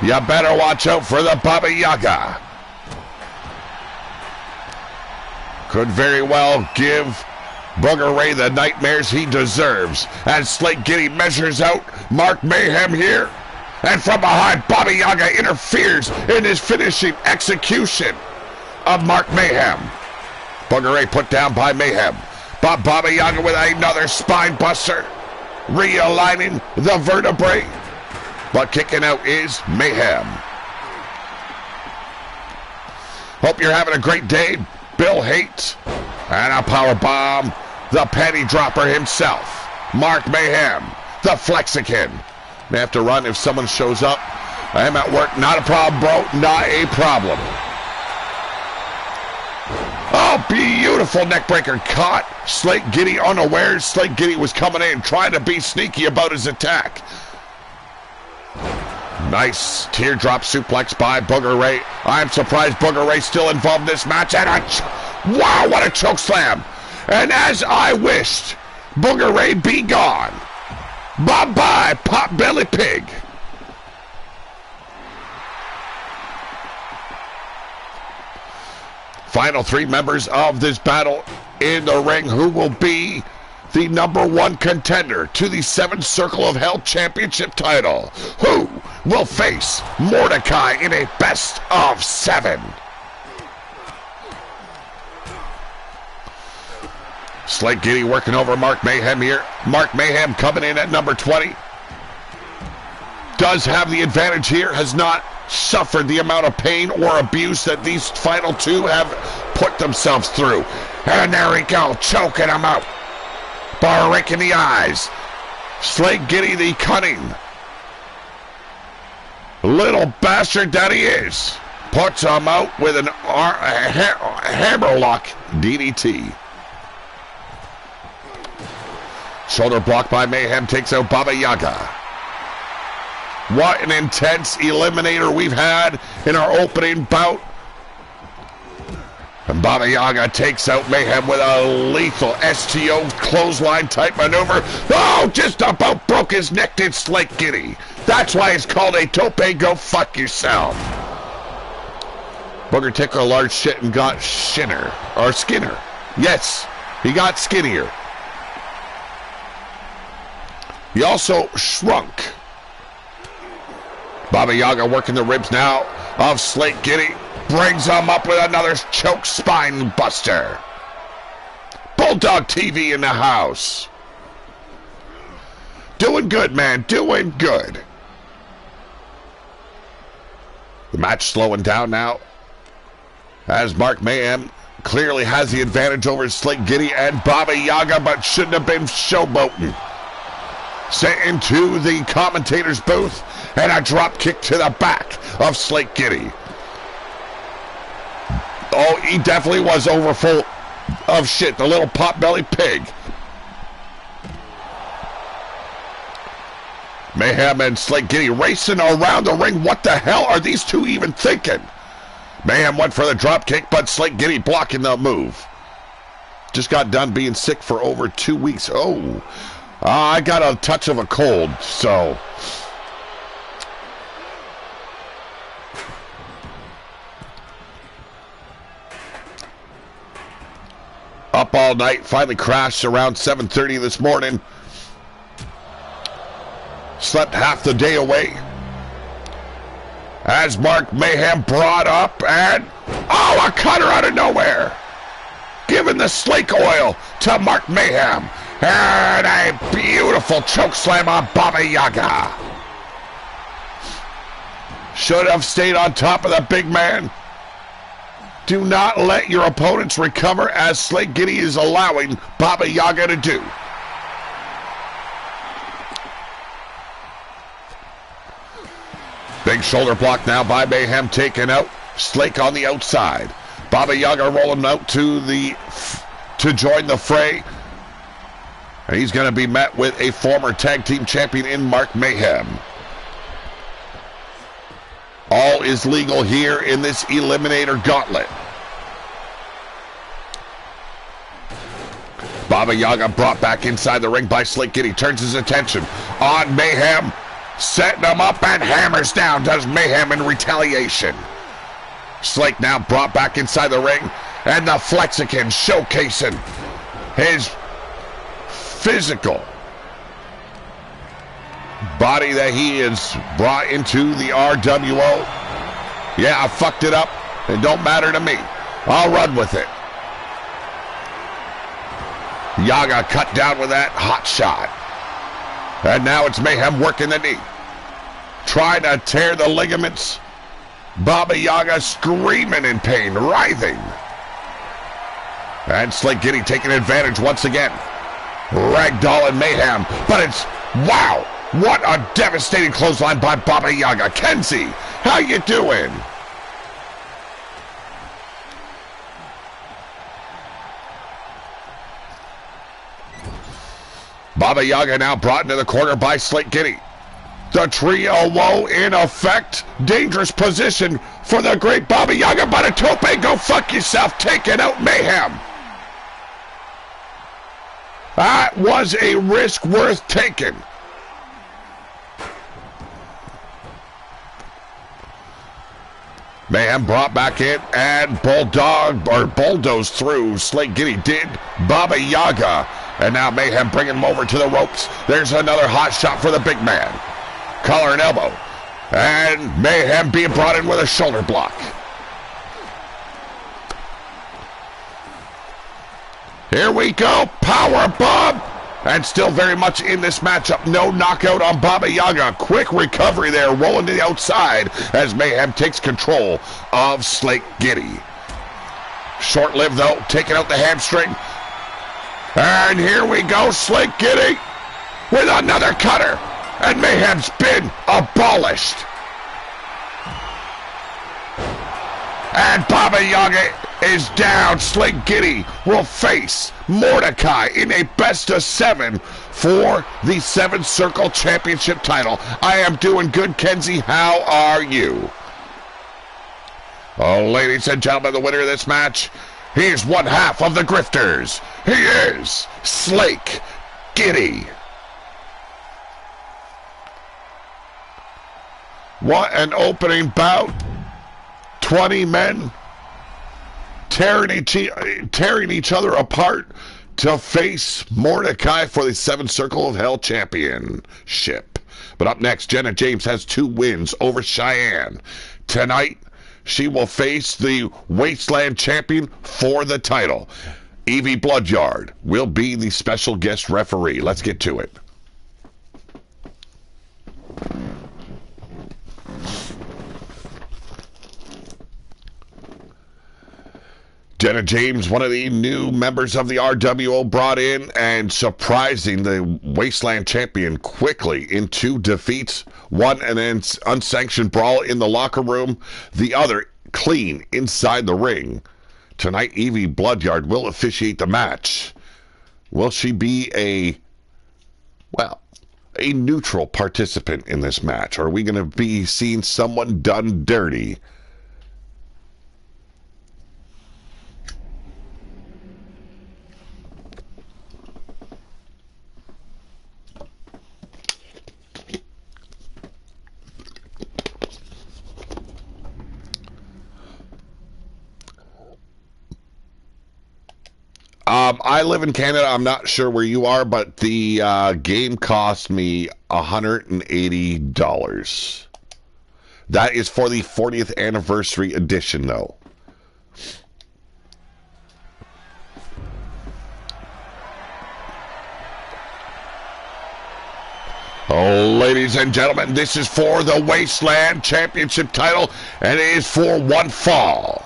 You better watch out for the Baba Yaga. Could very well give Booger Ray the nightmares he deserves as Slick Giddy measures out Mark Mayhem here. And from behind, Baba Yaga interferes in his finishing execution of Mark Mayhem. Booger Ray put down by Mayhem. But Baba Yaga with another spine buster. Realigning the vertebrae. But kicking out is Mayhem. Hope you're having a great day. Bill Haight. And a power bomb. The penny dropper himself. Mark Mayhem. The Flexican. May have to run if someone shows up. I am at work. Not a problem, bro. Not a problem. Oh, beautiful neckbreaker caught. Slick Giddy unawares. Slick Giddy was coming in, trying to be sneaky about his attack. Nice teardrop suplex by Booger Ray. I'm surprised Booger Ray's still involved in this match. And wow, what a choke slam. And as I wished, Booger Ray be gone. Bye-bye, pot-belly pig. Final three members of this battle in the ring. Who will be the #1 contender to the 7th Circle of Hell Championship title? Who will face Mordecai in a best of 7? Slick Giddy working over Mark Mayhem here. Mark Mayhem coming in at number 20. Does have the advantage here. Has not suffered the amount of pain or abuse that these final two have put themselves through. And there we go, choking him out. Bar rake in the eyes. Slick Giddy the cunning little bastard that he is. Puts him out with a hammerlock DDT. Shoulder block by Mayhem takes out Baba Yaga. What an intense eliminator we've had in our opening bout. And Baba Yaga takes out Mayhem with a lethal STO clothesline type maneuver. Oh, just about broke his neck, did Slate Giddy. That's why it's called a tope. Go fuck yourself. Booger took a large shit and got Skinner. Yes, he got skinnier. He also shrunk. Baba Yaga working the ribs now of Slate Giddy. Brings him up with another choke spine buster. Bulldog TV in the house. Doing good, man. Doing good. The match slowing down now, as Mark Mayhem clearly has the advantage over Slate Giddy and Baba Yaga, but shouldn't have been showboating. Sent into the commentator's booth, and a drop kick to the back of Slate Giddy. Oh, he definitely was overfull of shit, the little pot-bellied pig. Mayhem and Slate Giddy racing around the ring. What the hell are these two even thinking? Mayhem went for the drop kick, but Slate Giddy blocking the move. Just got done being sick for over 2 weeks. Oh, I got a touch of a cold, so... Up all night, finally crashed around 7:30 this morning. Slept half the day away. As Mark Mayhem brought up and... Oh, a cutter out of nowhere! Giving the slake oil to Mark Mayhem. And a beautiful choke slam on Baba Yaga. Should have stayed on top of the big man. Do not let your opponents recover, as Slate Giddy is allowing Baba Yaga to do. Big shoulder block now by Mayhem, taken out. Slake on the outside. Baba Yaga rolling out to join the fray. And he's going to be met with a former tag team champion in Mark Mayhem. All is legal here in this Eliminator Gauntlet. Baba Yaga brought back inside the ring by Slate Giddy. Turns his attention on Mayhem. Setting him up and hammers down. Does Mayhem in retaliation. Slate now brought back inside the ring. And the Flexican showcasing his physical body that he has brought into the RWO. Yeah, I fucked it up. It don't matter to me. I'll run with it. Yaga cut down with that hot shot. And now it's Mayhem working the knee. Trying to tear the ligaments. Baba Yaga screaming in pain, writhing. And Slate Giddy taking advantage once again. Ragdoll and Mayhem. But it's, wow, what a devastating clothesline by Baba Yaga. Kenzie, how you doing? Baba Yaga now brought into the corner by Slate Giddy. The trio woe in effect. Dangerous position for the great Baba Yaga, but a tope. Go fuck yourself. Taking out Mayhem. That was a risk worth taking. Mayhem brought back in and bulldozed through. Slate Giddy did Baba Yaga. And now Mayhem bringing him over to the ropes. There's another hot shot for the big man. Collar and elbow. And Mayhem being brought in with a shoulder block. Here we go. Power bomb. And still very much in this matchup. No knockout on Baba Yaga. Quick recovery there. Rolling to the outside as Mayhem takes control of Slate Giddy. Short-lived though. Taking out the hamstring. And here we go. Slate Giddy with another cutter. And Mayhem's been abolished. And Baba Yaga is down. Slick Giddy will face Mordecai in a best-of-7 for the 7 Circle Championship title. I am doing good, Kenzie. How are you? Oh, ladies and gentlemen, the winner of this match, he is one half of the Grifters. He is Slick Giddy. What an opening bout. 20 men tearing each other apart to face Mordecai for the 7 Circle of Hell Championship. But up next, Jenna James has 2 wins over Cheyenne. Tonight, she will face the Wasteland Champion for the title. Evie Bloodyard will be the special guest referee. Let's get to it. Jenna James, one of the new members of the RWO, brought in and surprising the Wasteland Champion quickly in 2 defeats. One an unsanctioned brawl in the locker room, the other clean inside the ring. Tonight, Evie Bloodyard will officiate the match. Will she be a neutral participant in this match? Or are we going to be seeing someone done dirty? I live in Canada. I'm not sure where you are, but the game cost me $180. That is for the 40th anniversary edition, though. Oh, ladies and gentlemen, this is for the Wasteland Championship title, and it is for one fall.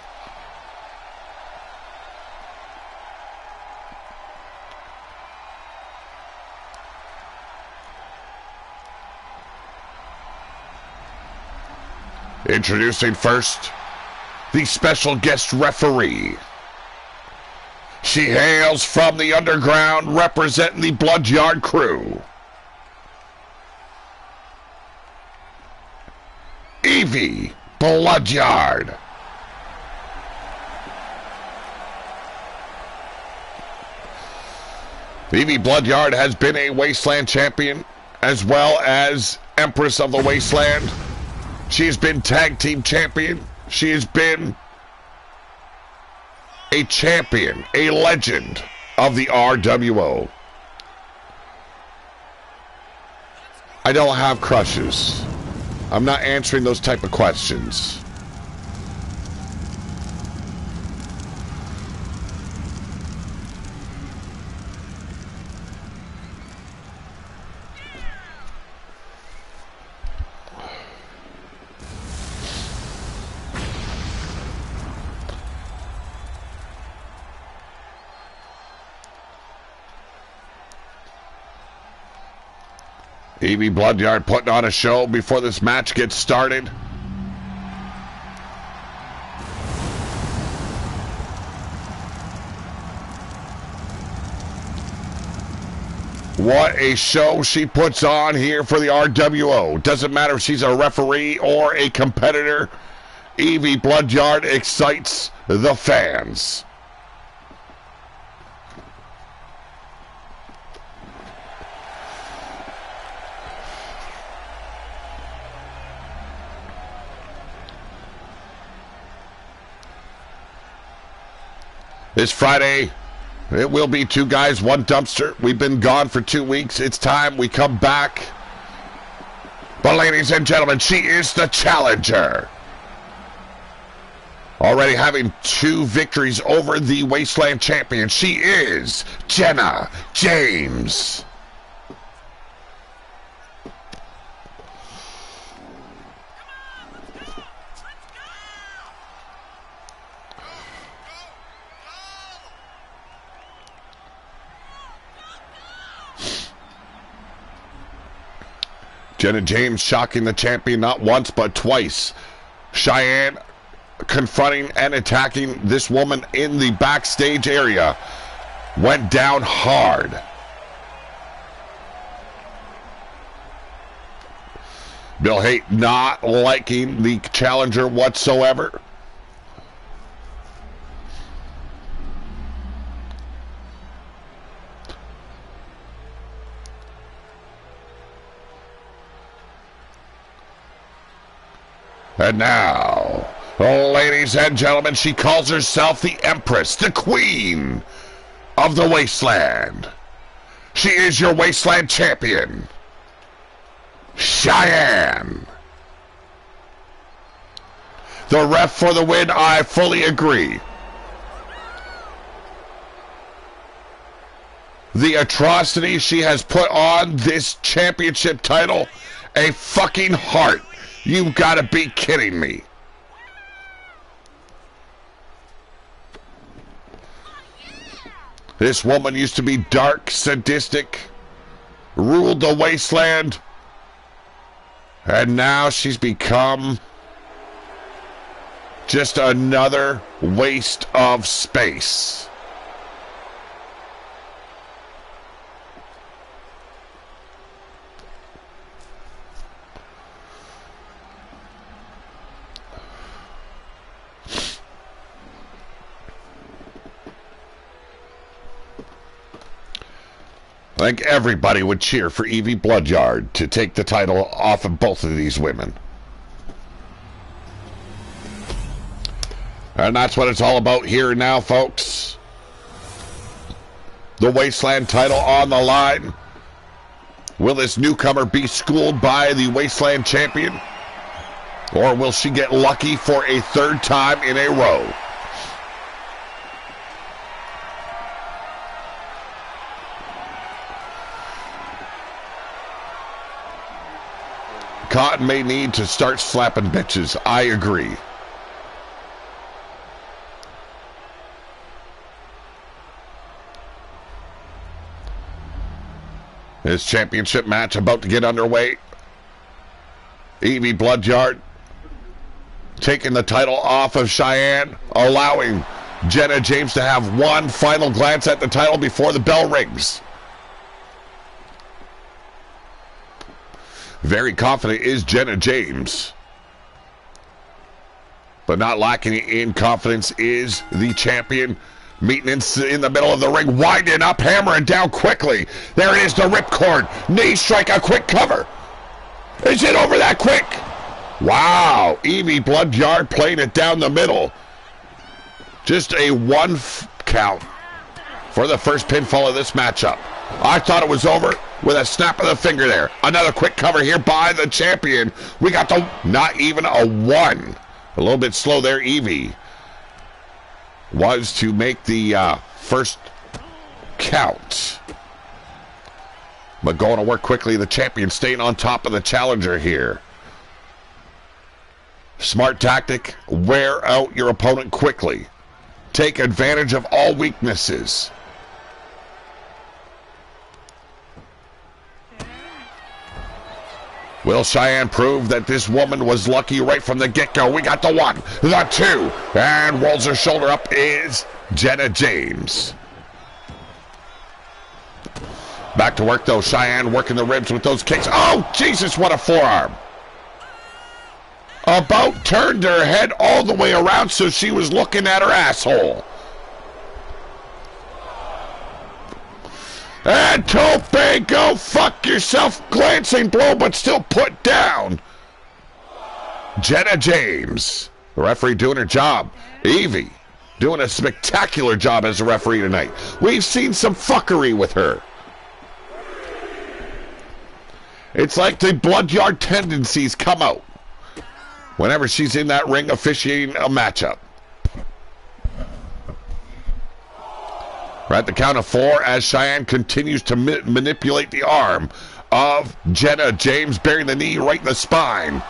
Introducing first, the special guest referee. She hails from the underground, representing the Bloodyard crew. Evie Bloodyard. Evie Bloodyard has been a Wasteland champion as well as Empress of the Wasteland. She has been tag team champion. She has been a champion, a legend of the RWO. I don't have crushes. I'm not answering those type of questions. Evie Bloodyard putting on a show before this match gets started. What a show she puts on here for the RWO. Doesn't matter if she's a referee or a competitor. Evie Bloodyard excites the fans. This Friday, it will be 2 guys, 1 dumpster. We've been gone for 2 weeks. It's time we come back. But ladies and gentlemen, she is the challenger. Already having 2 victories over the Wasteland champion. She is Jenna James. Jenna James shocking the champion not once but twice. Cheyenne confronting and attacking this woman in the backstage area. Went down hard. Bill Haight not liking the challenger whatsoever. And now, ladies and gentlemen, she calls herself the Empress, the Queen of the Wasteland. She is your Wasteland Champion, Cheyenne. The ref for the win, I fully agree. The atrocity she has put on this championship title, a fucking heart. You gotta be kidding me. This woman used to be dark, sadistic, ruled the wasteland, and now she's become just another waste of space. I think everybody would cheer for Evie Bloodyard to take the title off of both of these women. And that's what it's all about here now, folks. The Wasteland title on the line. Will this newcomer be schooled by the Wasteland champion? Or will she get lucky for a third time in a row? Cotton may need to start slapping bitches. I agree. This championship match about to get underway. Evie Bloodyard taking the title off of Cheyenne, allowing Jenna James to have one final glance at the title before the bell rings. Very confident is Jenna James. But not lacking in confidence is the champion. Meeting in the middle of the ring, winding up, hammering down quickly. There it is, the ripcord. Knee strike, a quick cover. Is it over that quick? Wow, Evie Bloodyard playing it down the middle. Just a one count for the first pinfall of this matchup. I thought it was over with a snap of the finger there. Another quick cover here by the champion. We got the, not even a one. A little bit slow there, Evie was to make the first count. But going to work quickly, the champion staying on top of the challenger here. Smart tactic, wear out your opponent quickly. Take advantage of all weaknesses. Will Cheyenne prove that this woman was lucky right from the get-go? We got the one, the two, and rolls her shoulder up is Jenna James. Back to work though, Cheyenne working the ribs with those kicks. Oh, Jesus, what a forearm. About turned her head all the way around so she was looking at her asshole. And Tope, go fuck yourself. Glancing blow, but still put down. Jenna James, the referee doing her job. Evie doing a spectacular job as a referee tonight. We've seen some fuckery with her. It's like the Bloodyard tendencies come out whenever she's in that ring officiating a matchup. We're at the count of 4 as Cheyenne continues to manipulate the arm of Jenna James, burying the knee right in the spine.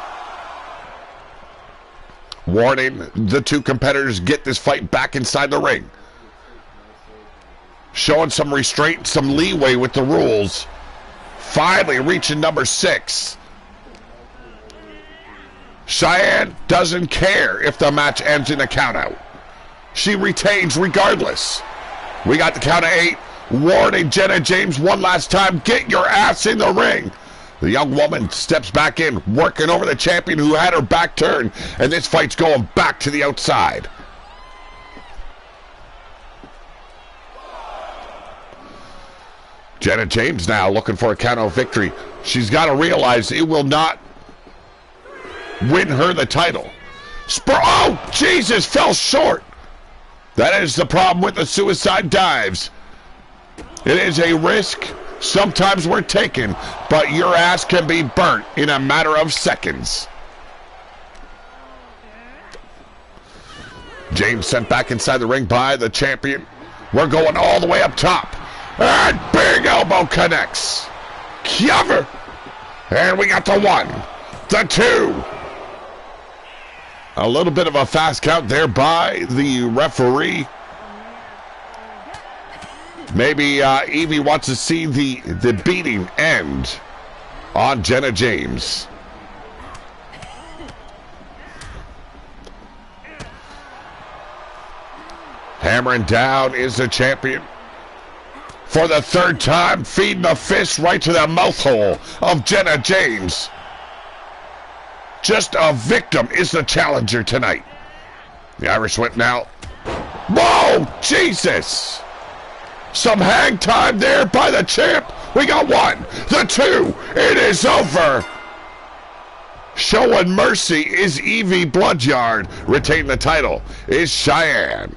Warning, the two competitors get this fight back inside the ring. Showing some restraint, some leeway with the rules. Finally reaching number 6. Cheyenne doesn't care if the match ends in a countout. She retains regardless. We got the count of 8. Warning Jenna James one last time. Get your ass in the ring. The young woman steps back in, working over the champion who had her back turned. And this fight's going back to the outside. Jenna James now looking for a count-out victory. She's got to realize it will not win her the title. Oh, Jesus, fell short. That is the problem with the suicide dives. It is a risk sometimes we're taking, but your ass can be burnt in a matter of seconds. James sent back inside the ring by the champion. We're going all the way up top. And big elbow connects. Cover. And we got the 1, the 2. A little bit of a fast count there by the referee. Maybe Evie wants to see the beating end on Jenna James. Hammering down is the champion. For the 3rd time, feeding the fist right to the mouth hole of Jenna James. Just a victim is the challenger tonight. The Irish whip now. Whoa, Jesus! Some hang time there by the champ. We got 1, the 2. It is over. Showing mercy is Evie Bloodyard. Retaining the title is Cheyenne.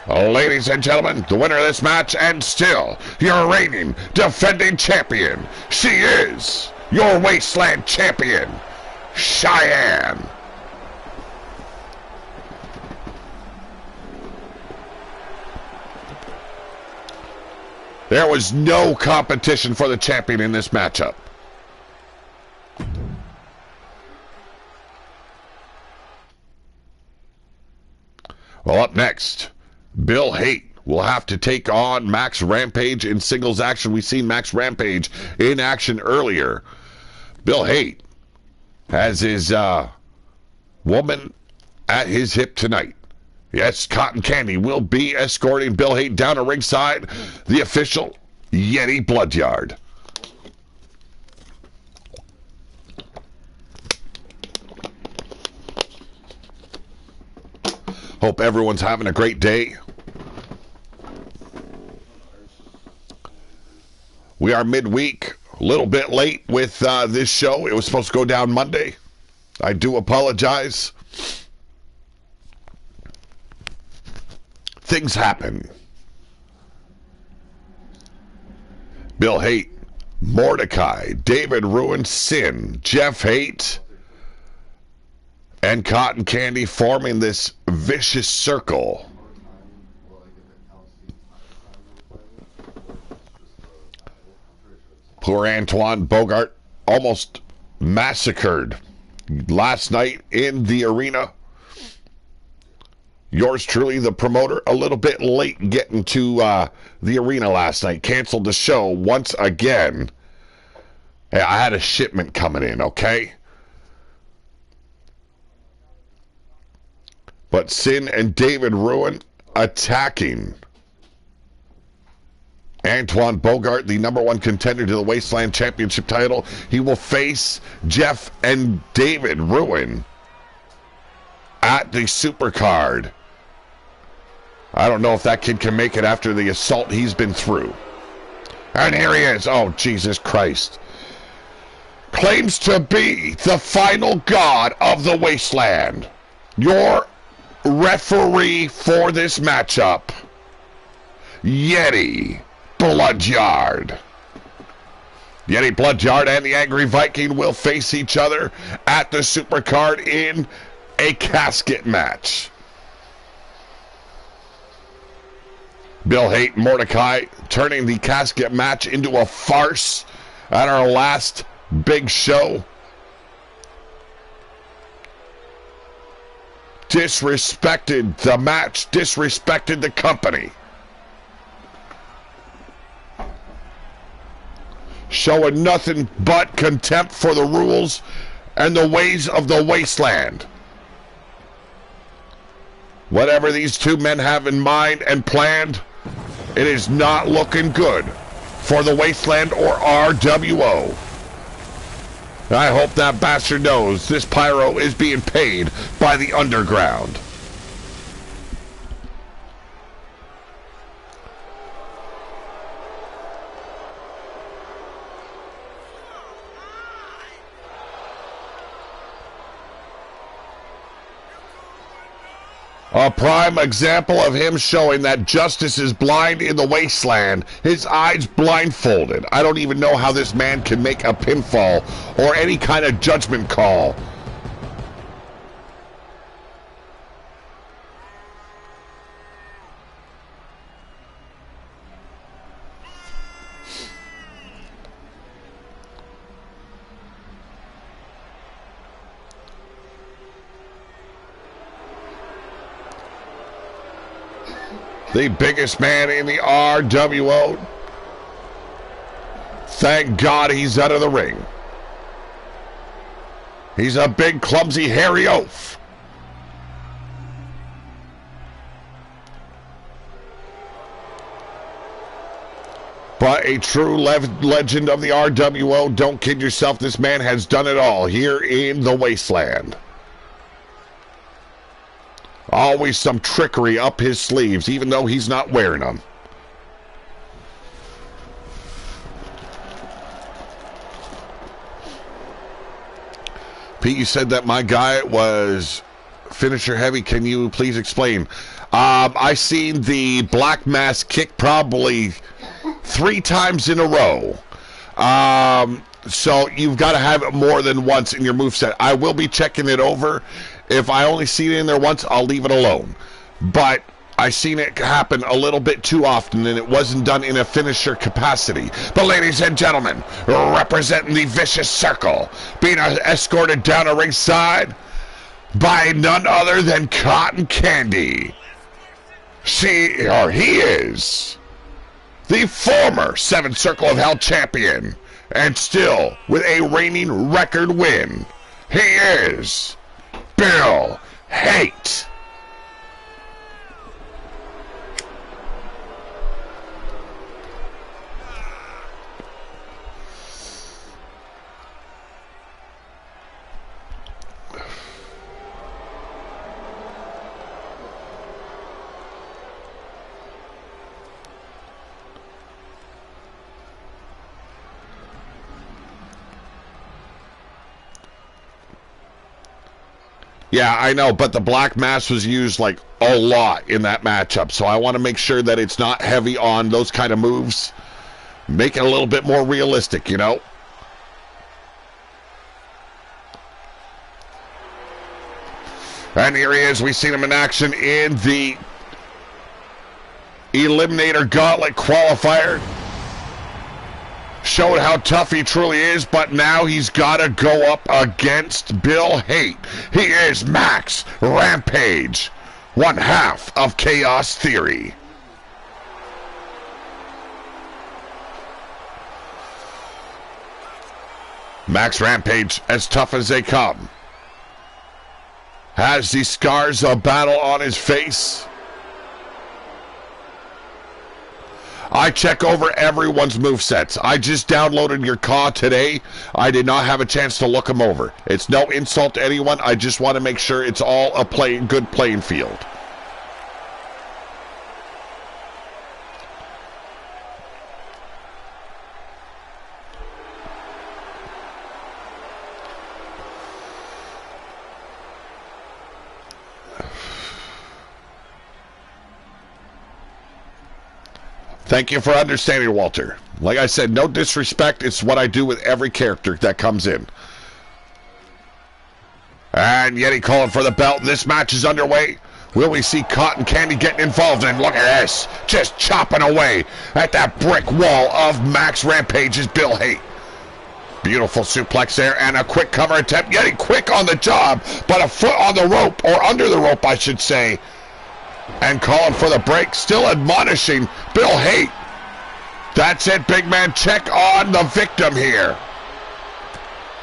Ladies and gentlemen, the winner of this match, and still your reigning, defending champion. She is your Wasteland champion, Cheyenne. There was no competition for the champion in this matchup. Well, up next, Bill Haight will have to take on Max Rampage in singles action. We've seen Max Rampage in action earlier. Bill Haight has his woman at his hip tonight. Yes, Cotton Candy will be escorting Bill Haight down to ringside. The official, Yeti Bloodyard. Hope everyone's having a great day. We are midweek, a little bit late with this show. It was supposed to go down Monday. I do apologize. Things happen. Bill Haight, Mordecai, David Ruin, Sin, Jeff Haight, and Cotton Candy forming this vicious circle. Poor Antoine Bogart almost massacred last night in the arena. Yours truly, the promoter, a little bit late getting to the arena last night. Canceled the show once again. Hey, I had a shipment coming in, okay? But Sin and David Ruin attacking Antoine Bogart, the #1 contender to the Wasteland Championship title. He will face Jeff and David Ruin at the Supercard. I don't know if that kid can make it after the assault he's been through. And here he is. Oh, Jesus Christ. Claims to be the final god of the Wasteland. Your referee for this matchup, Yeti Bloodyard. Yeti Bloodyard and the Angry Viking will face each other at the Supercard in a casket match. Bill Haight, Mordecai turning the casket match into a farce at our last big show. Disrespected the match, disrespected the company. Showing nothing but contempt for the rules and the ways of the wasteland. Whatever these two men have in mind and planned, it is not looking good for the wasteland or RWO. I hope that bastard knows this pyro is being paid by the underground. A prime example of him showing that justice is blind in the wasteland. His eyes blindfolded. I don't even know how this man can make a pinfall or any kind of judgment call. The biggest man in the RWO. Thank God he's out of the ring. He's a big, clumsy, hairy oaf. But a true legend of the RWO. Don't kid yourself, this man has done it all here in the wasteland. Always some trickery up his sleeves, even though he's not wearing them. Pete, you said that my guy was finisher heavy. Can you please explain? I seen the Black Mass kick probably 3 times in a row. So you've got to have it more than once in your moveset. I will be checking it over. If I only see it in there once, I'll leave it alone. But I seen it happen a little bit too often, and it wasn't done in a finisher capacity. But ladies and gentlemen, representing the Vicious Circle, being escorted down a ringside by none other than Cotton Candy. He is the former 7th Circle of Hell champion, and still with a reigning record win. He is Bill Hate. Yeah, I know, but the Black Mass was used like a lot in that matchup, so I want to make sure that it's not heavy on those kind of moves. Make it a little bit more realistic, you know? And here he is. We've seen him in action in the Eliminator Gauntlet Qualifier. Showed how tough he truly is, but now he's got to go up against Bill Hate. He is Max Rampage, one half of Chaos Theory. Max Rampage, as tough as they come, has the scars of battle on his face. I check over everyone's movesets. I just downloaded your CAW today. I did not have a chance to look them over. It's no insult to anyone. I just want to make sure it's all a good playing field. Thank you for understanding, Walter. Like I said, no disrespect. It's what I do with every character that comes in. And Yeti calling for the belt. This match is underway. Will we see Cotton Candy getting involved? And look at this. Just chopping away at that brick wall of Max Rampage's Bill Hate. Beautiful suplex there and a quick cover attempt. Yeti quick on the job, but a foot on the rope, or under the rope, I should say. And calling for the break, still admonishing Bill Hate. That's it, big man. Check on the victim here.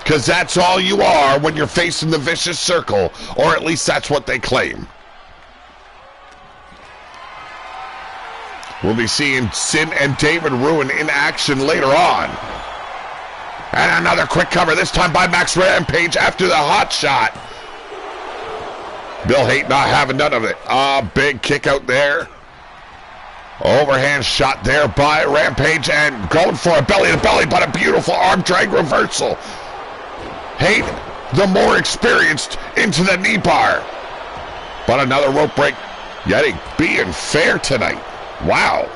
Because that's all you are when you're facing the Vicious Circle, or at least that's what they claim. We'll be seeing Sin and David Ruin in action later on. And another quick cover, this time by Max Rampage after the hot shot. Bill Haight not having none of it. Big kick out there. Overhand shot there by Rampage and going for a belly-to-belly, but a beautiful arm drag reversal. Haight, the more experienced, into the knee bar. But another rope break. Yeti being fair tonight. Wow.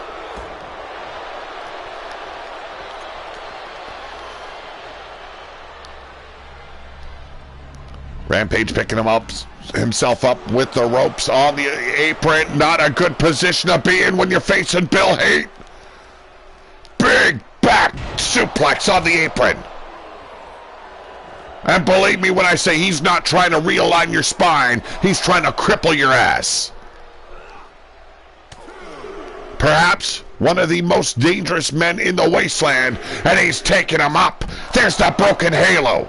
Rampage picking himself up with the ropes on the apron. Not a good position to be in when you're facing Bill Haight. Big back suplex on the apron. And believe me when I say he's not trying to realign your spine, he's trying to cripple your ass. Perhaps one of the most dangerous men in the wasteland, and he's taking him up. There's the broken halo.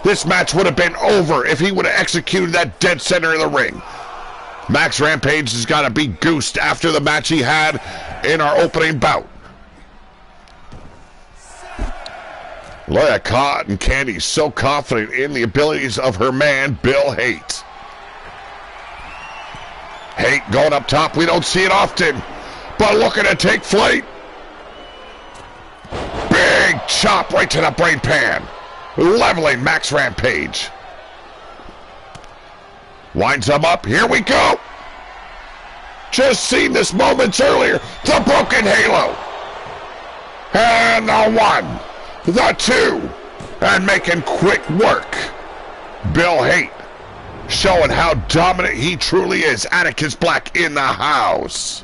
This match would have been over if he would have executed that dead center of the ring. Max Rampage has got to be goosed after the match he had in our opening bout. Look at Cotton Candy, so confident in the abilities of her man, Bill Haight. Haight going up top. We don't see it often, but looking to take flight. Big chop right to the brain pan. Leveling Max Rampage. Winds him up. Here we go. Just seen this moments earlier. The broken halo. And the one. The two. And making quick work. Bill Haight. Showing how dominant he truly is. Atticus Black in the house.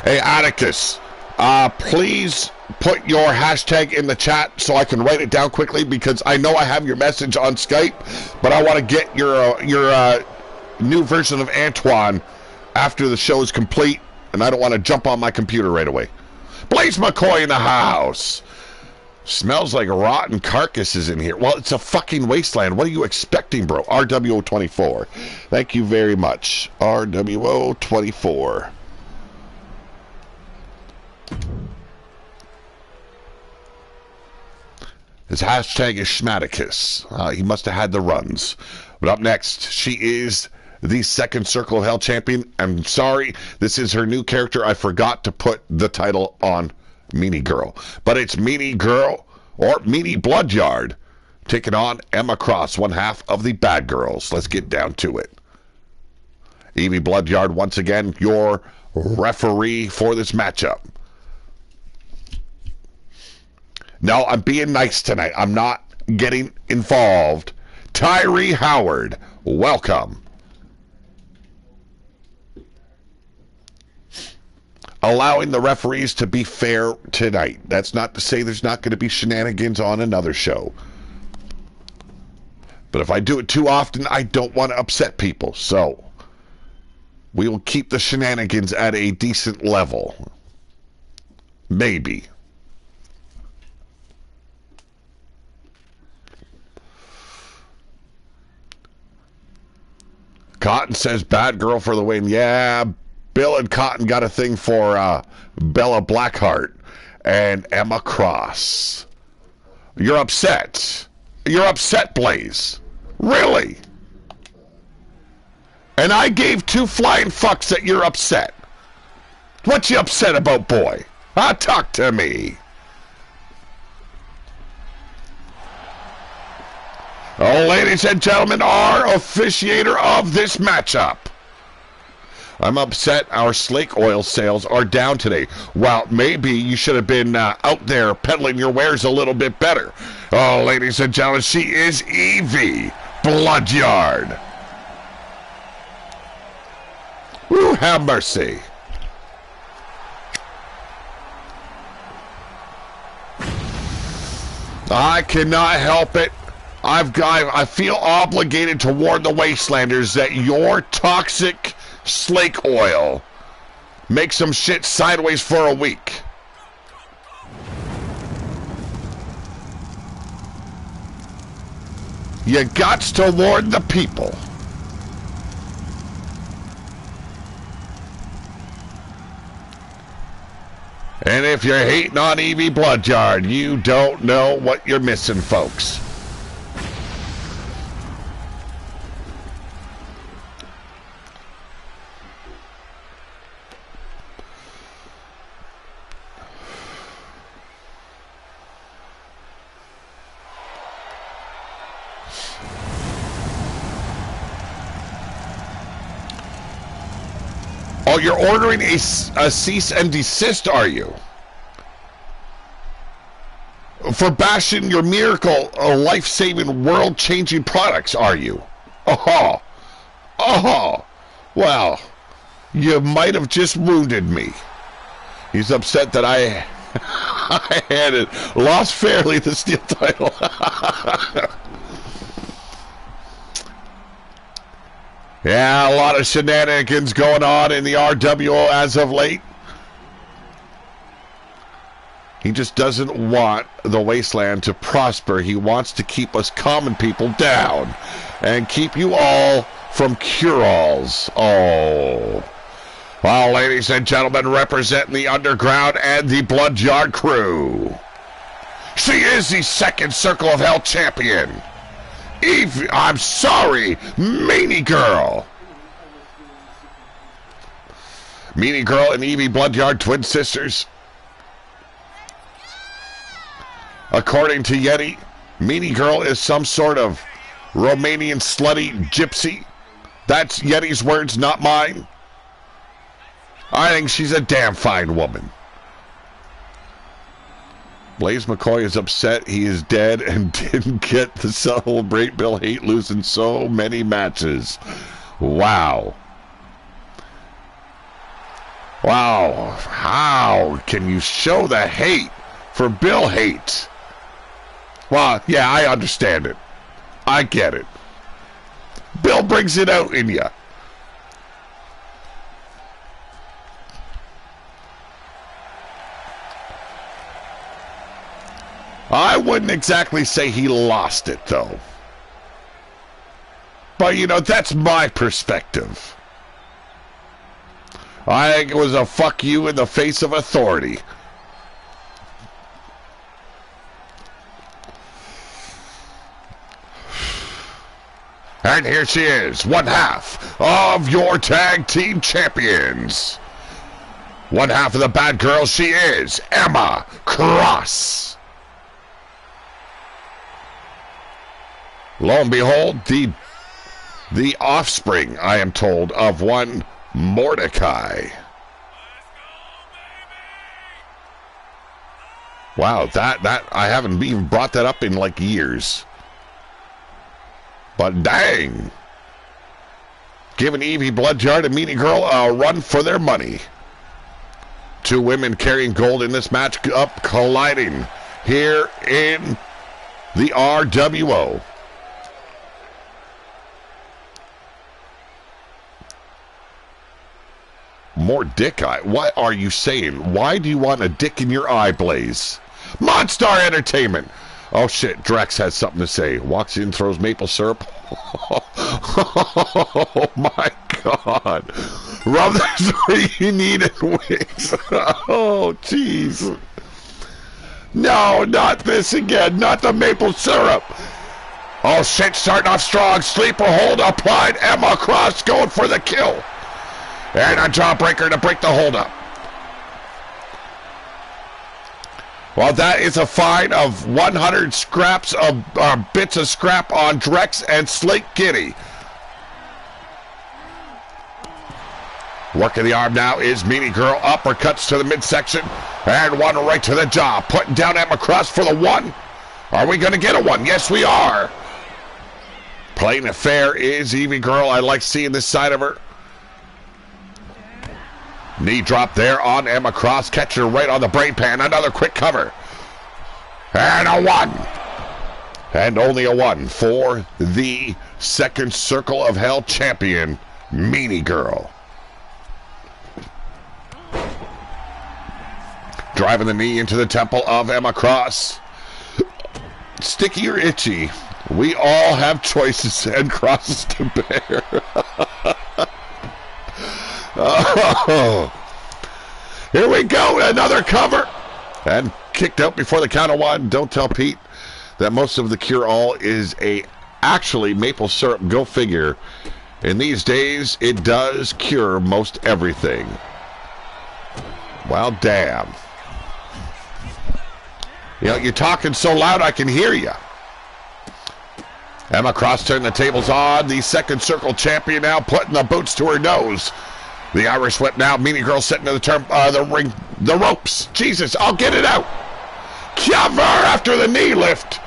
Hey, Atticus. Please put your hashtag in the chat so I can write it down quickly, because I know I have your message on Skype, but I want to get your new version of Antoine after the show is complete, and I don't want to jump on my computer right away. Blaze McCoy in the house. Smells like rotten carcasses in here. Well, it's a fucking wasteland. What are you expecting, bro? RWO 24. Thank you very much. RWO 24. His hashtag is Schmaticus. He must have had the runs. But up next, she is the second Circle of Hell champion. I'm sorry, this is her new character. I forgot to put the title on Meanie Girl. But it's Meanie Girl, or Meanie Bloodyard, taking on Emma Cross, one half of the Bad Girls. Let's get down to it. Evie Bloodyard, once again, your referee for this matchup. No, I'm being nice tonight. I'm not getting involved. Tyree Howard, welcome. Allowing the referees to be fair tonight. That's not to say there's not going to be shenanigans on another show. But if I do it too often, I don't want to upset people. So we will keep the shenanigans at a decent level. Maybe. Cotton says Bad Girl for the win. Yeah, Bill and Cotton got a thing for Bella Blackheart and Emma Cross. You're upset. You're upset, Blaze. Really? And I gave two flying fucks that you're upset. What you upset about, boy? Talk to me. Oh, ladies and gentlemen, our officiator of this matchup. I'm upset our Slake oil sales are down today. Well, maybe you should have been out there peddling your wares a little bit better. Oh, ladies and gentlemen, she is Evie Bloodyard. Woo, have mercy. I cannot help it. I feel obligated to warn the Wastelanders that your toxic Slake oil makes some shit sideways for a week. You gots to warn the people. And if you're hating on Evie Bloodyard, you don't know what you're missing, folks. Oh, you're ordering a cease and desist, are you? For bashing your miracle, life-saving, world-changing products, are you? Oh, oh, well, you might have just wounded me. He's upset that I had it, lost fairly the steel title. Yeah, a lot of shenanigans going on in the RWO as of late. He just doesn't want the wasteland to prosper. He wants to keep us common people down and keep you all from cure-alls. Oh. Well, ladies and gentlemen, representing the Underground and the Bloodyard crew, she is the second Circle of Hell champion. Eve, I'm sorry, Meanie Girl. Meanie Girl and Evie Bloodyard, twin sisters. According to Yeti, Meanie Girl is some sort of Romanian slutty gypsy. That's Yeti's words, not mine. I think she's a damn fine woman. Blaze McCoy is upset he is dead and didn't get to celebrate Bill Hate losing so many matches. Wow. Wow. How can you show the hate for Bill Hate? Well, yeah, I understand it. I get it. Bill brings it out in you. I wouldn't exactly say he lost it, though. But, you know, that's my perspective. I think it was a fuck you in the face of authority. And here she is, one half of your tag team champions. One half of the bad girls, she is Emma Cross. Lo and behold, the offspring, I am told, of one Mordecai. Wow, that I haven't even brought that up in like years. But dang, giving Evie Bloodyard and Meanie Girl a run for their money. Two women carrying gold in this match up colliding here in the RWO. More dick eye? What are you saying? Why do you want a dick in your eye, Blaze? Monstar Entertainment! Oh shit, Drex has something to say. Walks in, throws maple syrup. Oh my god. Rub this where you need it, Wings. Oh jeez. No, not this again. Not the maple syrup. Oh shit, starting off strong. Sleeper hold applied. Emma Cross going for the kill. And a jawbreaker to break the hold up. Well, that is a fine of 100 scraps of bits of scrap on Drex and Slate Kitty. Working the arm now is Meanie Girl. Uppercuts to the midsection. And one right to the jaw. Putting down Emma Cross for the one. Are we going to get a one? Yes, we are. Playing it fair is Evie Girl. I like seeing this side of her. Knee drop there on Emma Cross. Catch her right on the brain pan. Another quick cover. And a one. And only a one for the second Circle of Hell champion, Meanie Girl. Driving the knee into the temple of Emma Cross. Sticky or itchy? We all have choices and crosses to bear. Oh. Here we go, another cover. And kicked out before the count of one. Don't tell Pete that most of the cure-all is actually maple syrup. Go figure. In these days, it does cure most everything. Well, damn. You know, you're talking so loud I can hear you. Emma Cross turned the tables on. The second circle champion now putting the boots to her nose. The Irish whip now. Meanie Girl setting to the ring, the ropes. Jesus, I'll get it out. Cover after the knee lift.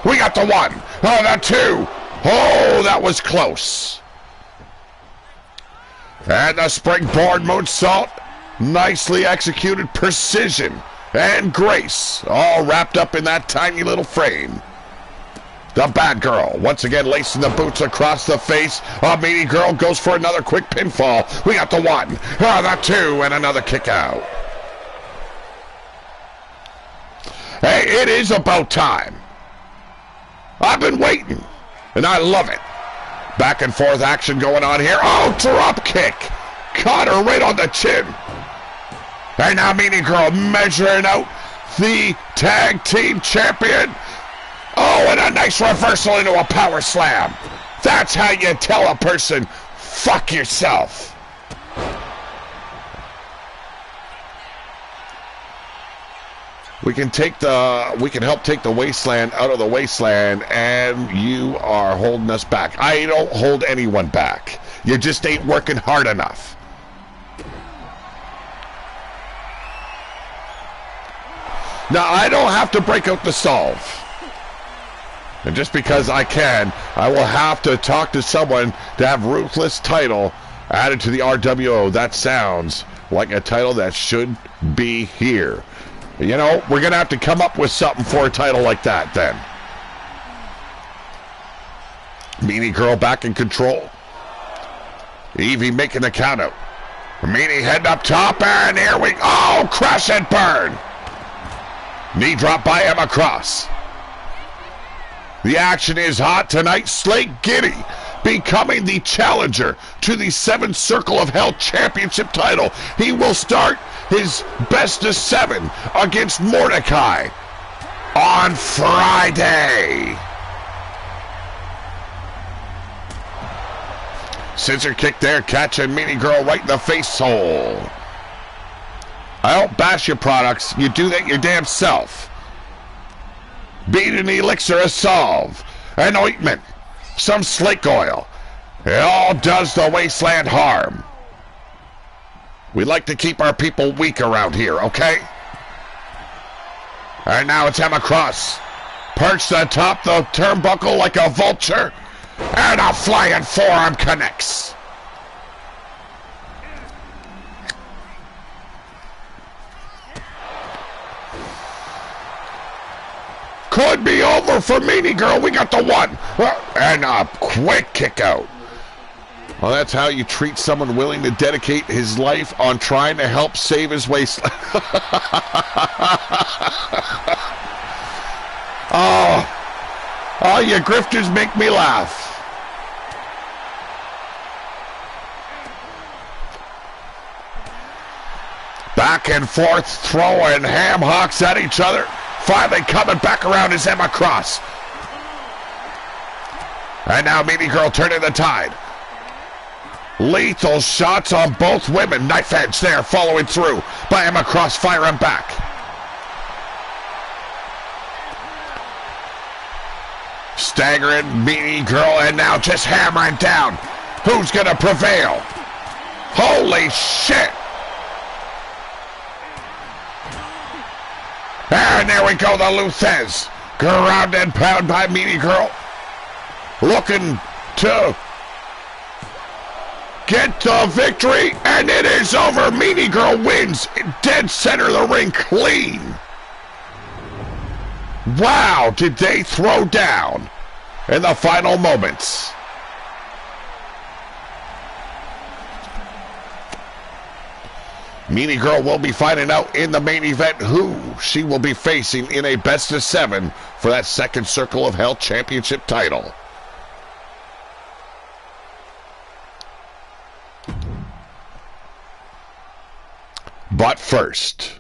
We got the one. Oh, the two. Oh, that was close. And the springboard moonsault. Nicely executed. Precision and grace. All wrapped up in that tiny little frame. The bad girl, once again lacing the boots across the face. Meanie Girl goes for another quick pinfall. We got the one, the two, and another kick out. Hey, it is about time. I've been waiting, and I love it. Back and forth action going on here. Oh, drop kick. Caught her right on the chin. And now Meanie Girl measuring out the tag team champion. Oh, and a nice reversal into a power slam. That's how you tell a person, fuck yourself. We can help take the wasteland out of the wasteland, and you are holding us back. I don't hold anyone back. You just ain't working hard enough. Now, I don't have to break out the solve. And just because I can, I will have to talk to someone to have Ruthless title added to the RWO. That sounds like a title that should be here. You know, we're going to have to come up with something for a title like that then. Meanie Girl back in control. Evie making the count out. Meanie heading up top, and here we go. Oh, crash and burn. Knee drop by Emma Cross. The action is hot tonight. Slate Giddy becoming the challenger to the 7th Circle of Hell Championship title. He will start his best of 7 against Mordecai on Friday. Scissor kick there, catching Meanie Girl right in the face hole. I don't bash your products. You do that your damn self. Beat an elixir of solve, an ointment, some slake oil. It all does the wasteland harm. We like to keep our people weak around here, okay? And now it's Emma Cross. Perched atop the turnbuckle like a vulture, and a flying forearm connects. Could be over for Meanie Girl. We got the one. And a quick kick out. Well, that's how you treat someone willing to dedicate his life on trying to help save his waistline. Oh, you grifters make me laugh. Back and forth, throwing ham hocks at each other. Finally coming back around is Emma Cross. And now Meanie Girl turning the tide. Lethal shots on both women. Knife edge there, following through by Emma Cross, firing back. Staggering Meanie Girl, and now just hammering down. Who's going to prevail? Holy shit! And there we go, the Luthez. Ground and pound by Meanie Girl. Looking to get the victory, and it is over. Meanie Girl wins dead center of the ring clean. Wow, did they throw down in the final moments. Meanie Girl will be finding out in the main event who she will be facing in a best of 7 for that second Circle of Hell Championship title. But first,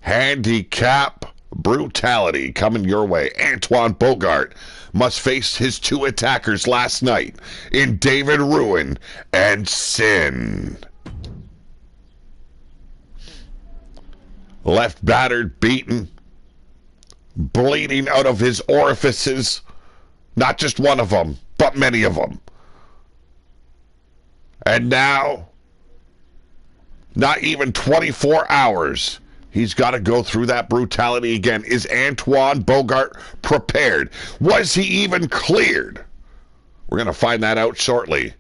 handicap brutality coming your way. Antoine Bogart must face his two attackers last night in David Ruin and Sin. Left battered, beaten, bleeding out of his orifices. Not just one of them, but many of them. And now, not even 24 hours, he's got to go through that brutality again. Is Antoine Bogart prepared? Was he even cleared? We're going to find that out shortly.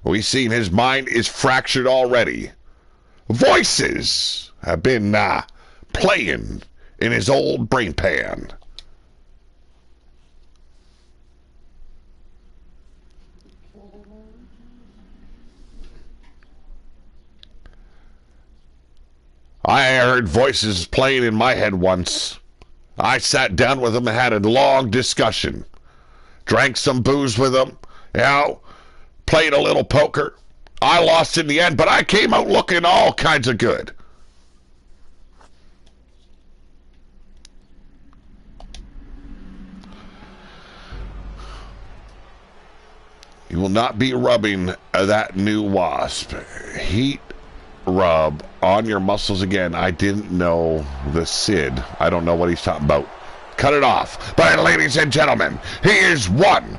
We've seen his mind is fractured already. Voices have been playing in his old brain pan. I heard voices playing in my head once. I sat down with them and had a long discussion. Drank some booze with them, played a little poker. I lost in the end, but I came out looking all kinds of good. You will not be rubbing that new Wasp heat rub on your muscles again. I didn't know the Sid. I don't know what he's talking about. Cut it off. But ladies and gentlemen, he is one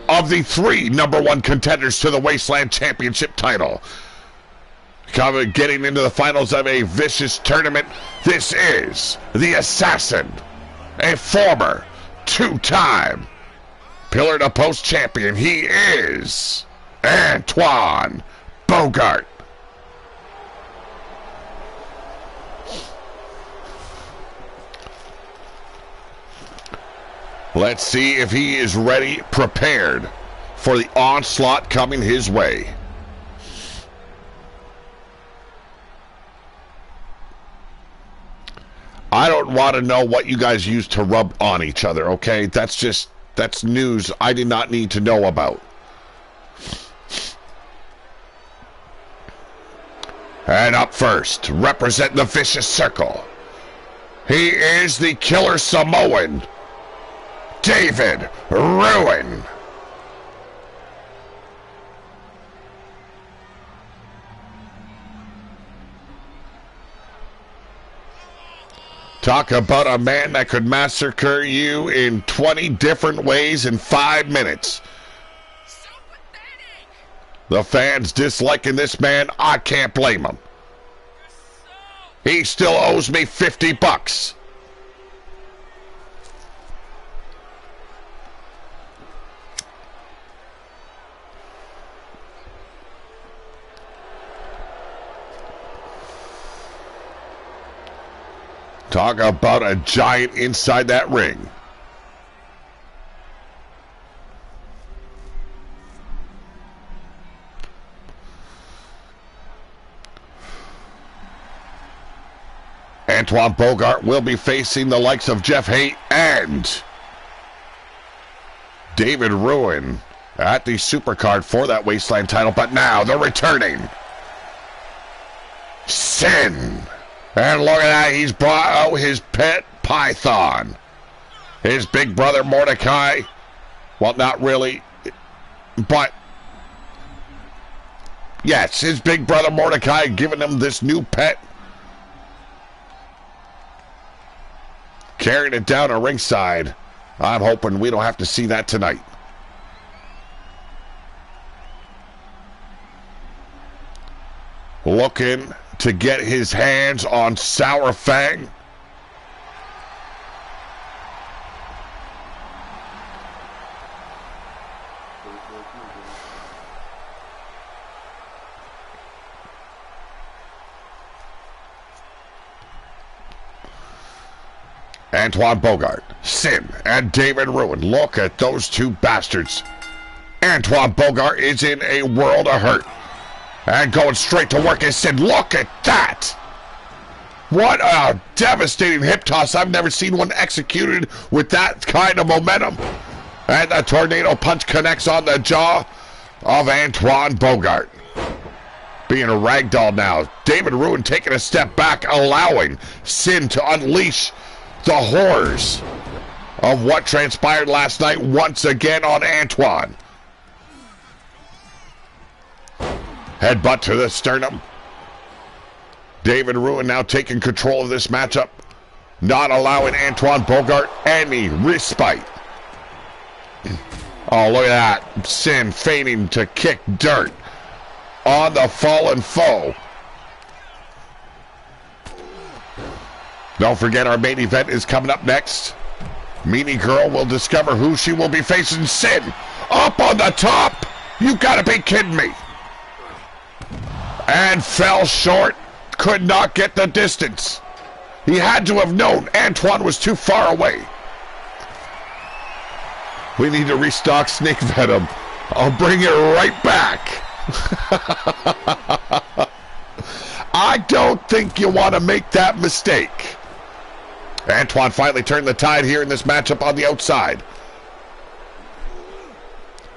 of the 3 #1 contenders to the Wasteland Championship title. Getting into the finals of a vicious tournament, this is the Assassin, a former 2-time Pillar to Post champion. He is Antoine Bogart. Let's see if he is ready, prepared for the onslaught coming his way. I don't want to know what you guys use to rub on each other, okay? That's news I did not need to know about. And up first, represent the Vicious Circle. He is the Killer Samoan, David Ruin. Talk about a man that could massacre you in 20 different ways in 5 minutes. So pathetic. The fans disliking this man, I can't blame him. He still owes me $50. Talk about a giant inside that ring. Antoine Bogart will be facing the likes of Jeff Haight and David Ruin at the Supercard for that Wasteland title. But now they're returning. Sin. And look at that, he's brought out his pet python. His big brother Mordecai, well, not really, but yes, his big brother Mordecai giving him this new pet. Carrying it down to ringside. I'm hoping we don't have to see that tonight. Looking to get his hands on Sour Fang. Antoine Bogart, Sin, and David Ruin. Look at those two bastards. Antoine Bogart is in a world of hurt. And going straight to work is Sin. Look at that! What a devastating hip toss. I've never seen one executed with that kind of momentum. And the tornado punch connects on the jaw of Antoine Bogart. Being a ragdoll now. David Ruin taking a step back, allowing Sin to unleash the horrors of what transpired last night once again on Antoine. Headbutt to the sternum. David Ruin now taking control of this matchup, not allowing Antoine Bogart any respite. Oh, look at that. Sin feigning to kick dirt on the fallen foe. Don't forget our main event is coming up next. Meanie Girl will discover who she will be facing. Sin up on the top. You gotta be kidding me. And fell short. Could not get the distance. He had to have known Antoine was too far away. We need to restock Snake Venom. I'll bring it right back. I don't think you want to make that mistake. Antoine finally turned the tide here in this matchup on the outside.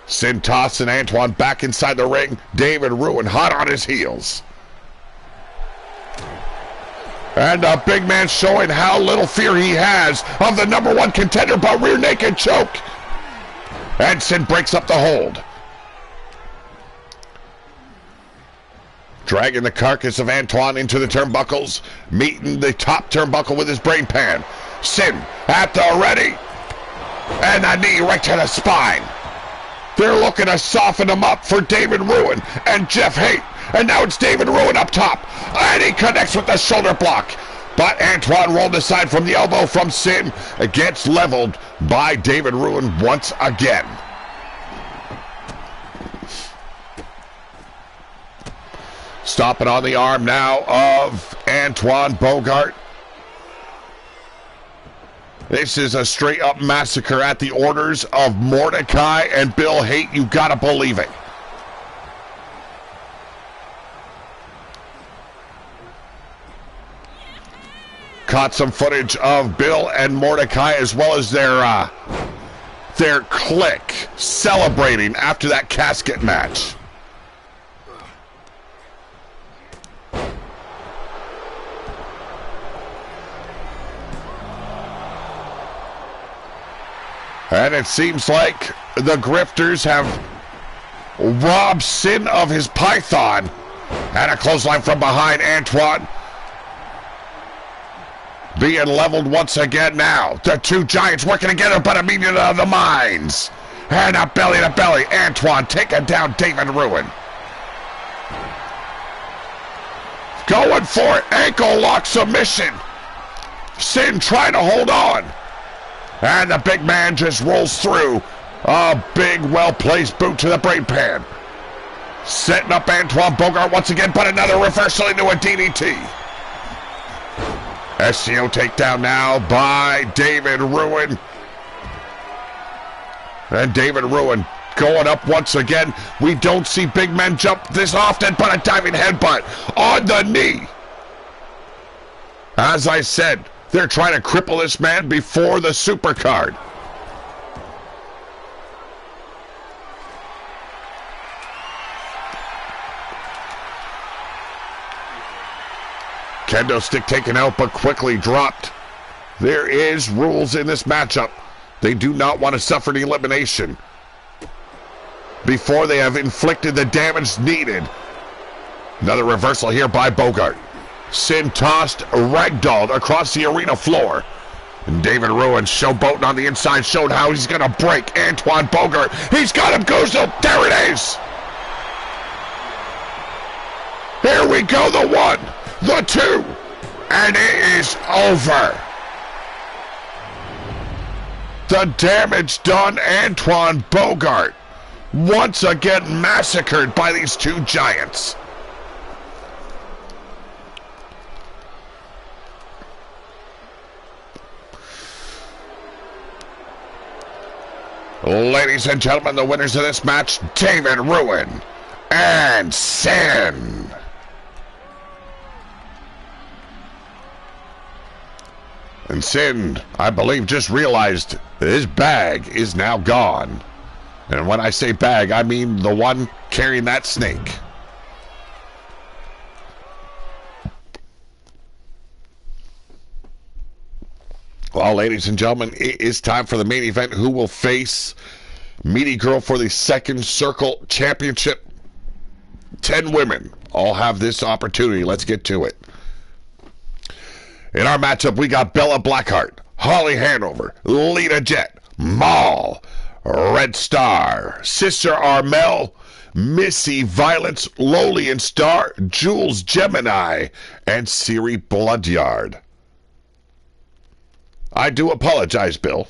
Sin tossing Antoine back inside the ring. David Ruin hot on his heels. And a big man showing how little fear he has of the #1 contender, but rear naked choke. And Sin breaks up the hold. Dragging the carcass of Antoine into the turnbuckles, meeting the top turnbuckle with his brain pan. Sin at the ready. And a knee right to the spine. They're looking to soften him up for David Ruin and Jeff Haight. And now it's David Ruin up top. And he connects with the shoulder block. But Antoine rolled aside from the elbow from Sin. It gets leveled by David Ruin once again. Stomping on the arm now of Antoine Bogart. This is a straight-up massacre at the orders of Mordecai and Bill Haight. You gotta believe it. Caught some footage of Bill and Mordecai as well as their clique celebrating after that casket match. And it seems like the grifters have robbed Sin of his python. And a clothesline from behind. Antoine being leveled once again now. The two giants working together, but a meeting of the minds. And a belly to belly. Antoine taking down David Ruin. Going for it. Ankle lock submission. Sin trying to hold on. And the big man just rolls through. A big, well-placed boot to the brain pan. Setting up Antoine Bogart once again, but another reversal into a DDT. SCO takedown now by David Ruin. And David Ruin going up once again. We don't see big men jump this often, but a diving headbutt on the knee. As I said, they're trying to cripple this man before the supercard. Kendo stick taken out, but quickly dropped. There is rules in this matchup. They do not want to suffer the elimination before they have inflicted the damage needed. Another reversal here by Bogart. Sin tossed, ragdolled across the arena floor. And David Ruin showboating on the inside, showed how he's going to break Antoine Bogart. He's got him, Goozle. There it is. Here we go, the one, the two, and it is over. The damage done. Antoine Bogart once again massacred by these two giants. Ladies and gentlemen, the winners of this match, David Ruin and Sin. And Sin, I believe, just realized that his bag is now gone. And when I say bag, I mean the one carrying that snake. Well, ladies and gentlemen, it is time for the main event. Who will face Meaty Girl for the second Circle Championship? 10 women all have this opportunity. Let's get to it. In our matchup, we got Bella Blackheart, Holly Hanover, Lita Jet, Maul, Red Star, Sister Armel, Missy Violence, Lolian Star, Jules Gemini, and Siri Bloodyard. I do apologize, Bill.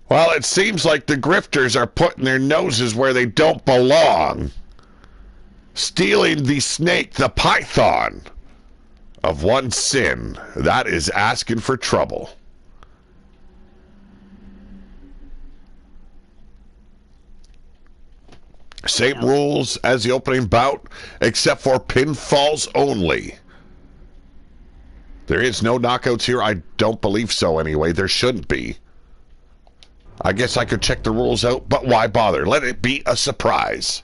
Well, it seems like the grifters are putting their noses where they don't belong. Stealing the snake, the python, of one Sin. That is asking for trouble. Same rules as the opening bout, except for pinfalls only. There is no knockouts here. I don't believe so anyway. There shouldn't be. I guess I could check the rules out, but why bother? Let it be a surprise.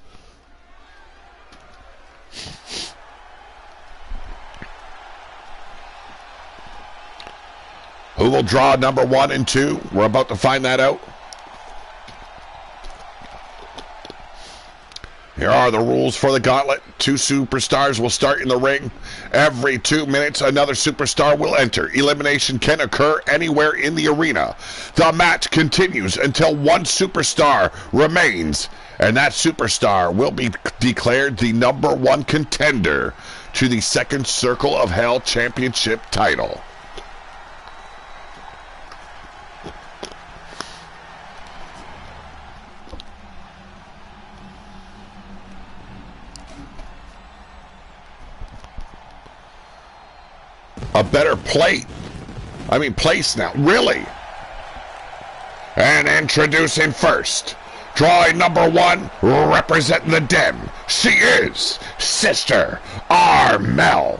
Who will draw number 1 and 2? We're about to find that out. Here are the rules for the gauntlet. 2 superstars will start in the ring. Every 2 minutes, another superstar will enter. Elimination can occur anywhere in the arena. The match continues until one superstar remains, and that superstar will be declared the number 1 contender to the second Circle of Hell Championship title. A better place now, really. And introducing first, drawing number 1, representing the den, she is Sister Armel.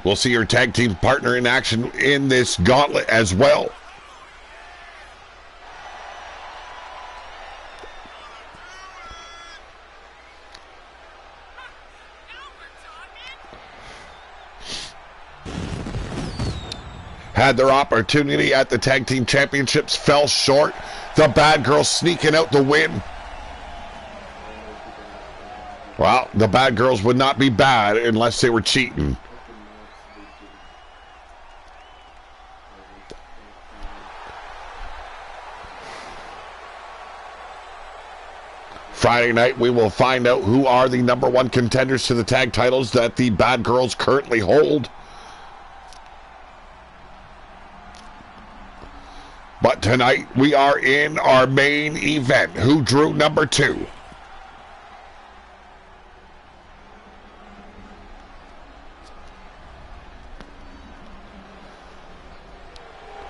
We'll see her tag team partner in action in this gauntlet as well. Had their opportunity at the Tag Team Championships, fell short. The Bad Girls sneaking out the win. Well, the Bad Girls would not be bad unless they were cheating. Friday night, we will find out who are the number 1 contenders to the tag titles that the Bad Girls currently hold. But tonight, we are in our main event. Who drew number 2?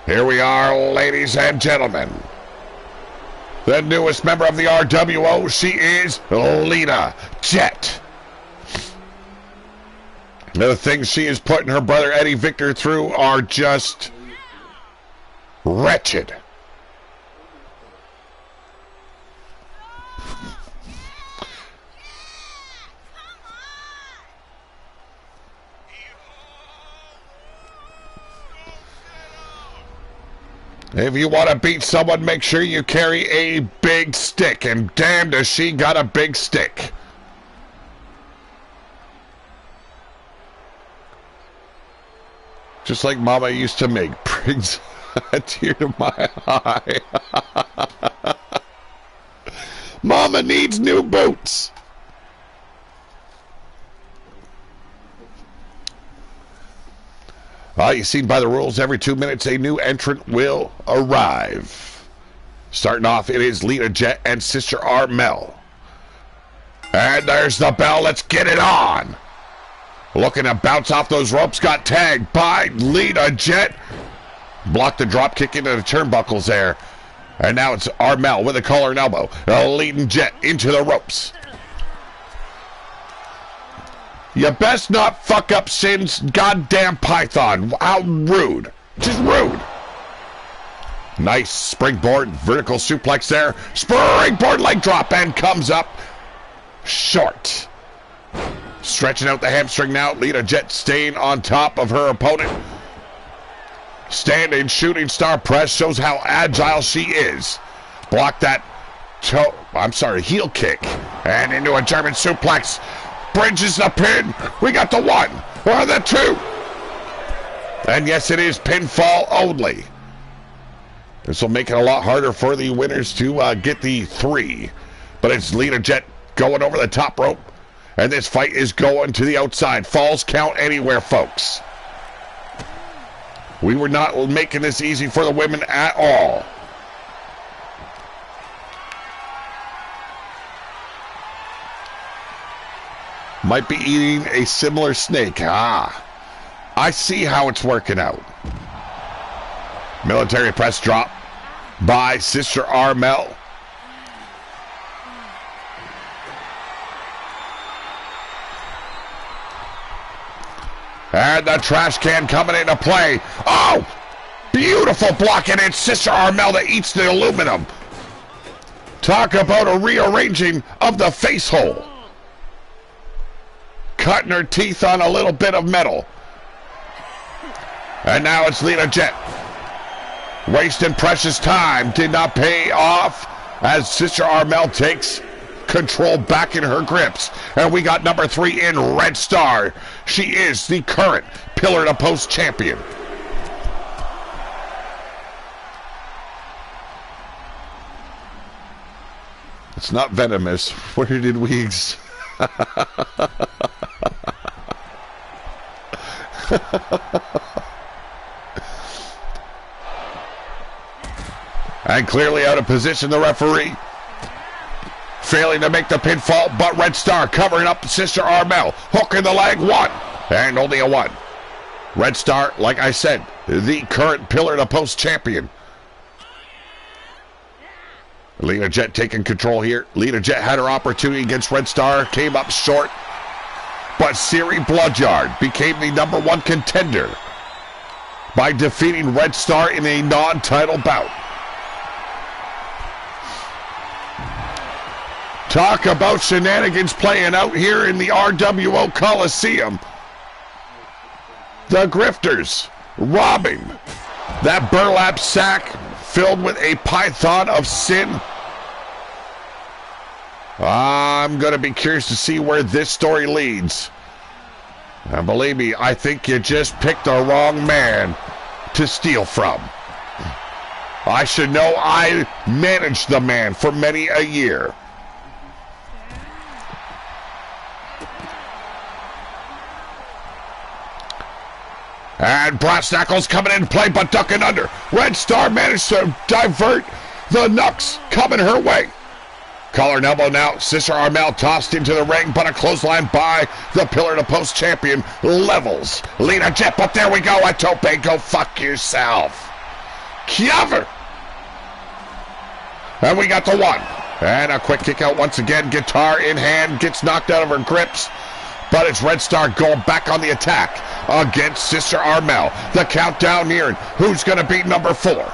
Here we are, ladies and gentlemen. The newest member of the RWO, she is Lita Jet. The things she is putting her brother Eddie Victor through are just wretched. If you want to beat someone, make sure you carry a big stick, and damn does she got a big stick. Just like Mama used to make, brings a tear to my eye. Mama needs new boots. You see, by the rules, every 2 minutes a new entrant will arrive. Starting off, it is Lita Jet and Sister Armel. And there's the bell. Let's get it on. Looking to bounce off those ropes. Got tagged by Lita Jet. Blocked the drop kick into the turnbuckles there. And now it's Armel with a collar and elbow. Leading Jet into the ropes. You best not fuck up Sin's goddamn python. How rude. Just rude. Nice springboard, vertical suplex there. Springboard leg drop and comes up short. Stretching out the hamstring now. Lita Jet staying on top of her opponent. Standing shooting star press shows how agile she is. Block that heel kick. And into a German suplex. Bridges the pin. We got the 1 or the 2. And yes, it is pinfall only. This will make it a lot harder for the winners to get the 3. But it's Lita Jet going over the top rope. And this fight is going to the outside. Falls count anywhere, folks. We were not making this easy for the women at all. Might be eating a similar snake. I see how it's working out. Military press drop by Sister Armel. And the trash can coming into play. Oh! Beautiful block, and it's Sister Armel that eats the aluminum. Talk about a rearranging of the face hole. Cutting her teeth on a little bit of metal. And now it's Lita Jet. Wasting precious time. Did not pay off as Sister Armel takes control back in her grips. And we got number 3 in Red Star. She is the current Pillar to Post champion. It's not venomous. Where did we... And clearly out of position, the referee. Failing to make the pinfall, but Red Star covering up Sister Armel. Hooking the leg, 1. And only a 1. Red Star, like I said, the current Pillar to Post champion. Lita Jet taking control here. Lita Jet had her opportunity against Red Star, came up short. But Siri Bloodyard became the number 1 contender by defeating Red Star in a non-title bout. Talk about shenanigans playing out here in the RWO Coliseum. The grifters robbing that burlap sack filled with a python of sin. I'm going to be curious to see where this story leads. And believe me, I think you just picked the wrong man to steal from. I should know. I managed the man for many a year. And Brass Knuckles coming in play, but ducking under. Red Star managed to divert the Knucks coming her way. Collar and elbow now. Sister Armel tossed into the ring, but a clothesline by the Pillar to Post champion levels Lita Jet. But there we go. A tope. Go fuck yourself. Cover. And we got the 1. And a quick kick out once again. Guitar in hand. Gets knocked out of her grips. But it's Red Star going back on the attack against Sister Armel. The countdown nearing. Who's going to beat number 4?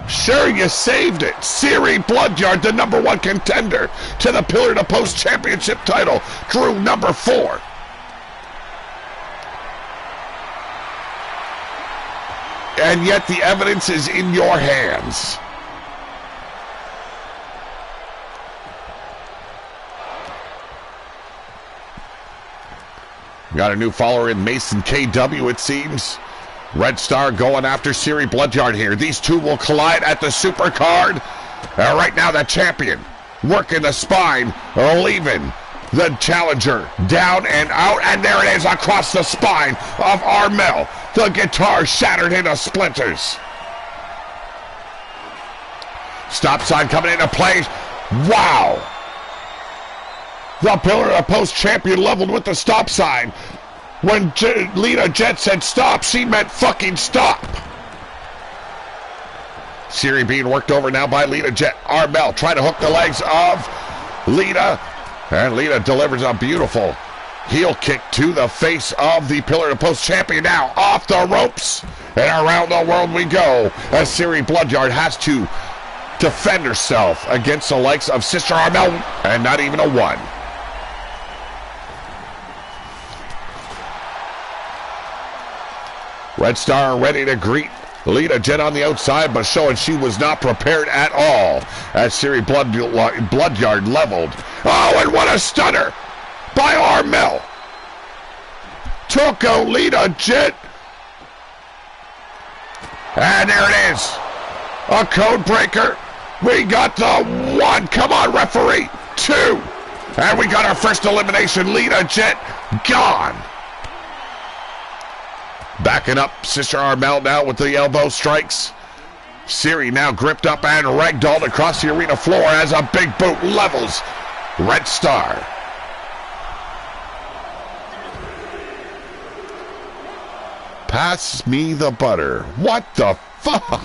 Sure, you saved it. Siri Bloodyard, the number 1 contender to the Pillar to Post championship title, drew number 4. And yet the evidence is in your hands. Got a new follower in Mason KW, it seems. Red Star going after Siri Bloodyard here. These two will collide at the super card. Right now, the champion working the spine, leaving the challenger down and out. And there it is across the spine of Armel. The guitar shattered into splinters. Stop sign coming into play. Wow. The Pillar to Post champion leveled with the stop sign. When Lita Jet said stop, she meant fucking stop. Siri being worked over now by Lita Jet. Armel trying to hook the legs of Lita. And Lita delivers a beautiful heel kick to the face of the Pillar to Post champion. Now off the ropes. And around the world we go. As Siri Bloodyard has to defend herself against the likes of Sister Armel. And not even a one. Red Star ready to greet Lita Jet on the outside, but showing she was not prepared at all as Siri Bloodyard leveled. Oh, and what a stunner by Armel. Took a Lita Jet. And there it is. A code breaker. We got the 1. Come on, referee. 2. And we got our first elimination. Lita Jet gone. Backing up Sister Armel now with the elbow strikes. Siri now gripped up and ragdolled across the arena floor as a big boot levels Red Star. Pass me the butter. What the fuck?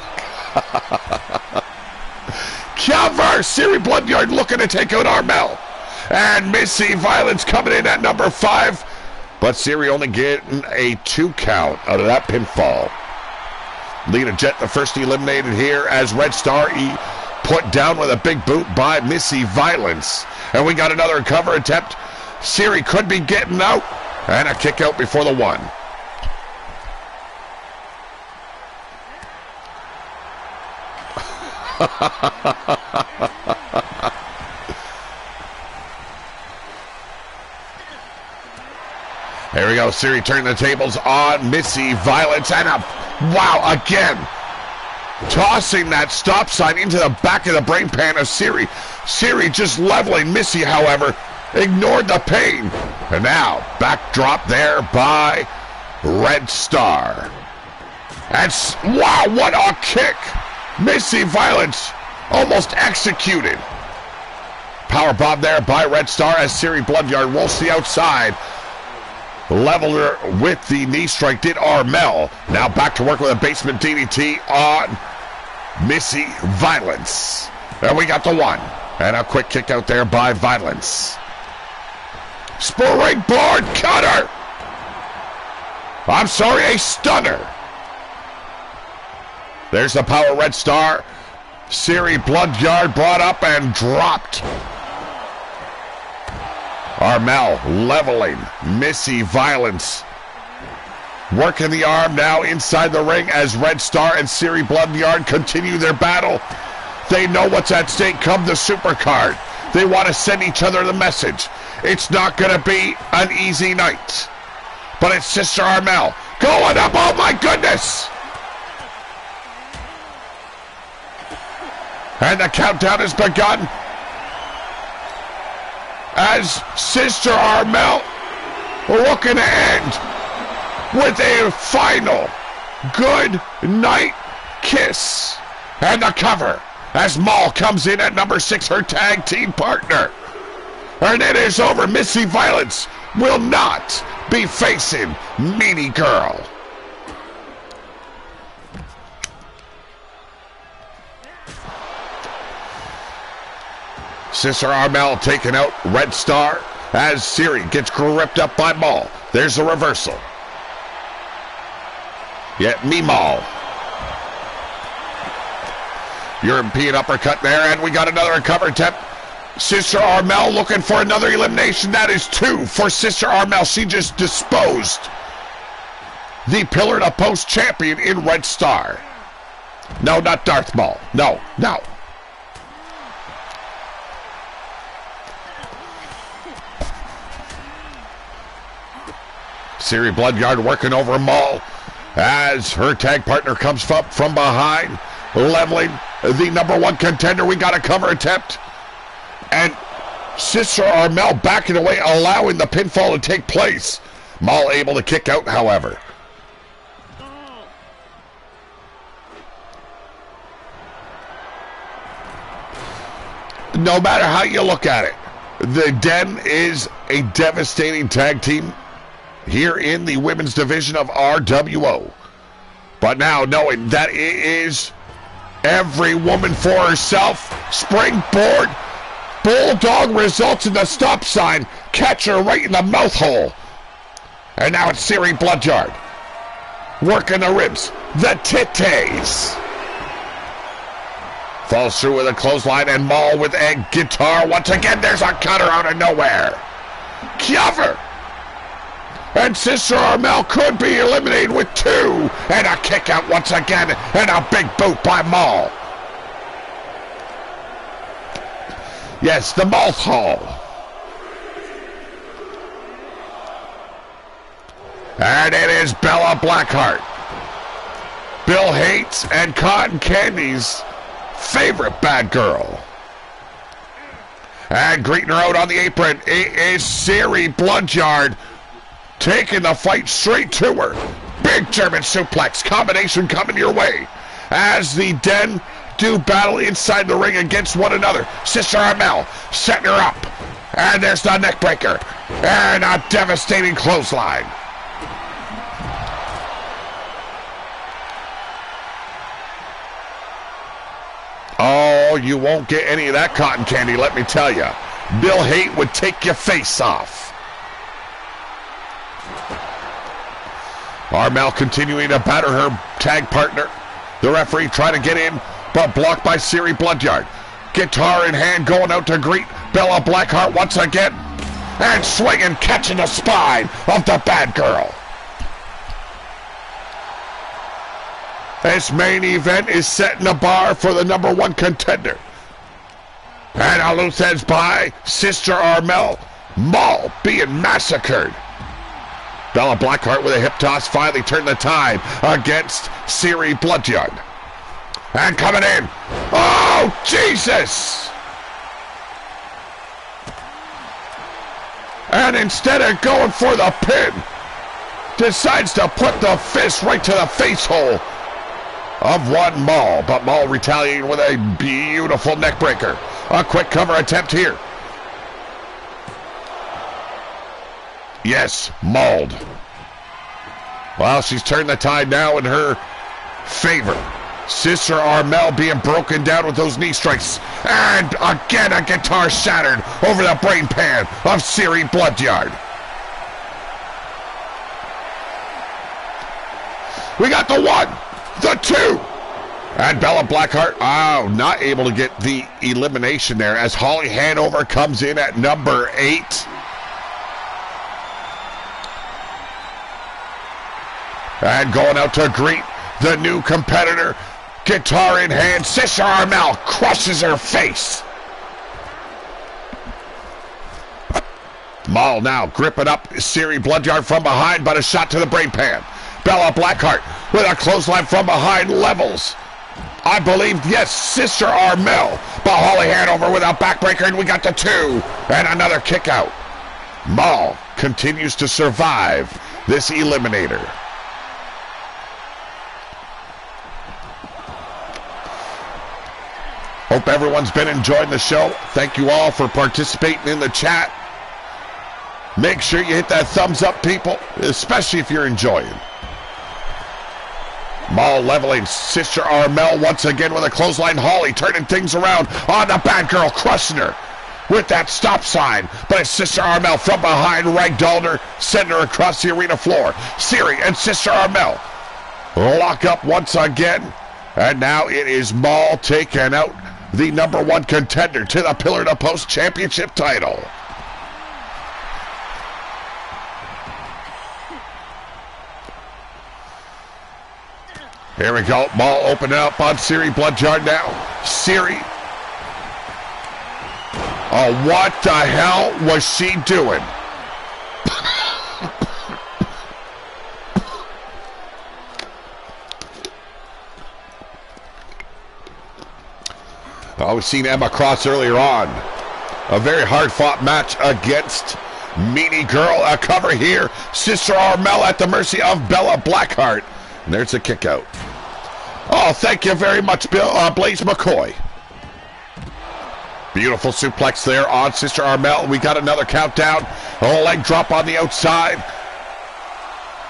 Cover! Siri Bloodyard looking to take out Armel. And Missy Violence coming in at number 5. But Siri only getting a 2 count out of that pinfall. Lita Jet the first eliminated here as Red Star put down with a big boot by Missy Violence. And we got another cover attempt. Siri could be getting out. And a kick out before the 1. There we go. Siri turning the tables on Missy Violence. And wow, again. Tossing that stop sign into the back of the brain pan of Siri. Siri just leveling Missy, however, ignored the pain. And now, backdrop there by Red Star. And wow, what a kick. Missy Violence almost executed. Power bomb there by Red Star as Siri Bloodyard rolls to the outside. Leveled her with the knee strike, did Armel. Now back to work with a basement DDT on Missy Violence. And we got the 1. And a quick kick out there by Violence. Springboard cutter. I'm sorry, a stunner. There's the power Red Star. Siri Bloodyard brought up and dropped. Armel leveling Missy Violence. Working the arm now inside the ring as Red Star and Siri Bloodyard continue their battle. They know what's at stake come the Supercard. They want to send each other the message. It's not going to be an easy night. But it's Sister Armel going up. Oh my goodness! And the countdown has begun. As Sister Armel looking to end with a final good night kiss. And the cover as Maul comes in at number 6, her tag team partner. And it is over. Missy Violence will not be facing Meanie Girl. Sister Armel taking out Red Star as Siri gets gripped up by Maul. There's a reversal. Yet me Maul. European uppercut there, and we got another cover attempt. Sister Armel looking for another elimination. That is 2 for Sister Armel. She just disposed the Pillar to Post champion in Red Star. No, not Darth Maul. No, no. Siri Bloodyard working over Maul as her tag partner comes up from behind, leveling the number 1 contender. We got a cover attempt. And Sister Armel backing away, allowing the pinfall to take place. Maul able to kick out, however. No matter how you look at it, the Den is a devastating tag team. here in the women's division of RWO. But now knowing that it is every woman for herself, springboard, bulldog results in the stop sign, catch her right in the mouth hole. And now it's Siri Bloodyard, working the ribs, the titties. Falls through with a clothesline and Maul with a guitar. Once again, there's a cutter out of nowhere. Cover. And Sister Armel could be eliminated with 2. And a kick out once again. And a big boot by Maul. Yes, the mouth hole. And it is Bella Blackheart, Bill Hates and Cotton Candy's favorite bad girl. And greeting her out on the apron, it is Siri Bloodyard, taking the fight straight to her. Big German suplex combination coming your way as the Den do battle inside the ring against one another. Sister Armel setting her up. And there's the neck breaker. And a devastating clothesline. Oh, you won't get any of that cotton candy, let me tell you. Bill Hate would take your face off. Armel continuing to batter her tag partner. The referee trying to get in, but blocked by Siri Bloodyard. Guitar in hand, going out to greet Bella Blackheart once again. And swinging, catching the spine of the bad girl. This main event is setting the bar for the #1 contender. And a loose edge by Sister Armel. Maul being massacred. Bella Blackheart with a hip toss finally turned the tide against Siri Bloodyard. And coming in. Oh, Jesus! And instead of going for the pin, decides to put the fist right to the face hole of one Maul. But Maul retaliating with a beautiful neck breaker. A quick cover attempt here. Yes, mauled. Well, she's turned the tide now in her favor. Sister Armel being broken down with those knee strikes. And again a guitar shattered over the brain pan of Siri Bloodyard. We got the 1, the 2. And Bella Blackheart, not able to get the elimination there as Holly Hanover comes in at number 8. And going out to greet the new competitor. Guitar in hand. Sister Armel crushes her face. Maul now gripping up Siri Bloodyard from behind, but a shot to the brain pan. Bella Blackheart with a clothesline from behind levels. I believe, yes, Sister Armel. But Holly Hanover with a backbreaker, and we got the 2. And another kick out. Maul continues to survive this eliminator. Hope everyone's been enjoying the show. Thank you all for participating in the chat. Make sure you hit that thumbs up, people, especially if you're enjoying. Maul leveling Sister Armel once again with a clothesline. Holly turning things around on the bad girl, crushing her with that stop sign. But it's Sister Armel from behind, ragdolled her, sending her across the arena floor. Siri and Sister Armel lock up once again. And now it is Maul taking out the #1 contender to the Pillar to Post Championship title. Here we go. Maul opening up on Siri Bloodyard now. Siri. Oh, what the hell was she doing? We've seen Emma Cross earlier on. A very hard-fought match against Meanie Girl. A cover here. Sister Armel at the mercy of Bella Blackheart. And there's a kick out. Oh, thank you very much, Blaze McCoy. Beautiful suplex there on Sister Armel. We got another countdown. A leg drop on the outside.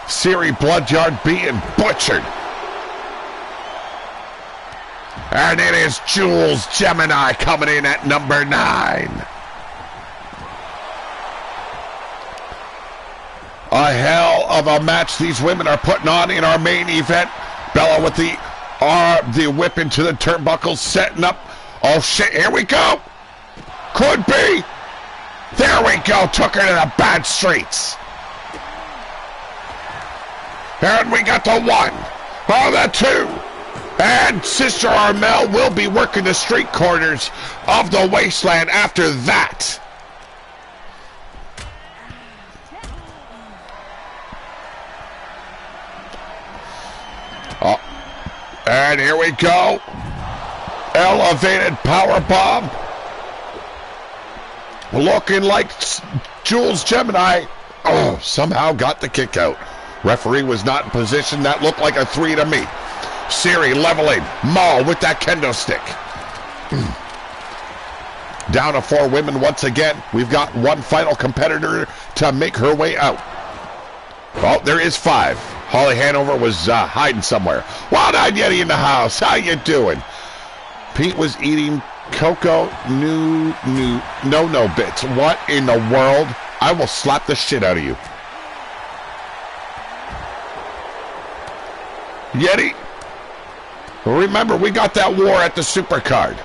Siri Bloodyard being butchered. And it is Jules Gemini coming in at number 9. A hell of a match these women are putting on in our main event. Bella with the whip into the turnbuckles, setting up. Oh shit, here we go. Could be. There we go, took her to the bad streets. And we got the 1. Oh, the 2. And Sister Armel will be working the street corners of the wasteland after that. Oh, and here we go. Elevated powerbomb. Looking like Jules Gemini somehow got the kick out. Referee was not in position. That looked like a 3 to me. Siri leveling. Maul with that kendo stick. Down to 4 women once again. We've got one final competitor to make her way out. Oh, there is 5. Holly Hanover was hiding somewhere. Wild Eyed Yeti in the house. How you doing? Pete was eating Coco no bits. What in the world? I will slap the shit out of you. Yeti, remember, we got that war at the Supercard.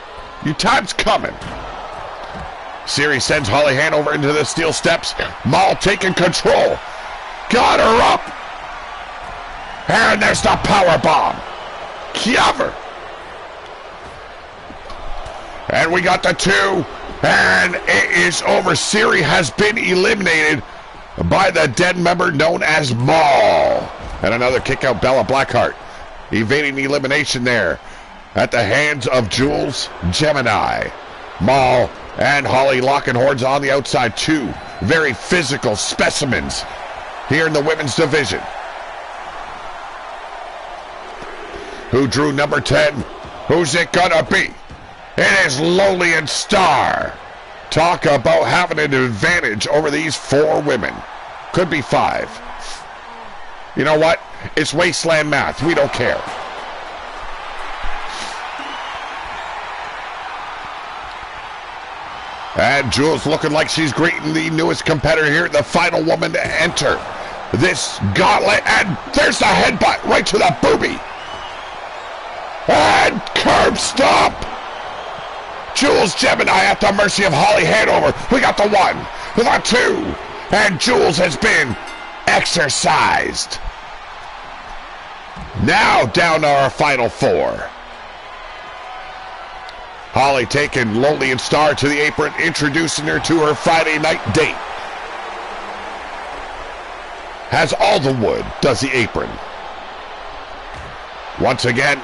Your time's coming. Siri sends Holly Hanover into the steel steps. Maul taking control. Got her up. And there's the power bomb. Cover. And we got the 2. And it is over. Siri has been eliminated by the dead member known as Maul. And another kick out, Bella Blackheart. Evading elimination there at the hands of Jules Gemini. Maul and Holly locking horns on the outside. 2 very physical specimens here in the women's division. Who drew number 10? Who's it gonna be? It is Lolian Star. Talk about having an advantage over these 4 women. Could be 5. You know what? It's wasteland math. We don't care. And Jules looking like she's greeting the newest competitor here, the final woman to enter this gauntlet. And there's the headbutt right to the boobie. And curb stomp. Jules Gemini at the mercy of Holly Hanover. We got the 1, the 2, and Jules has been exercised. Now down to our final 4. Holly taking Lolian Star to the apron, introducing her to her Friday night date. Has all the wood, does the apron. Once again,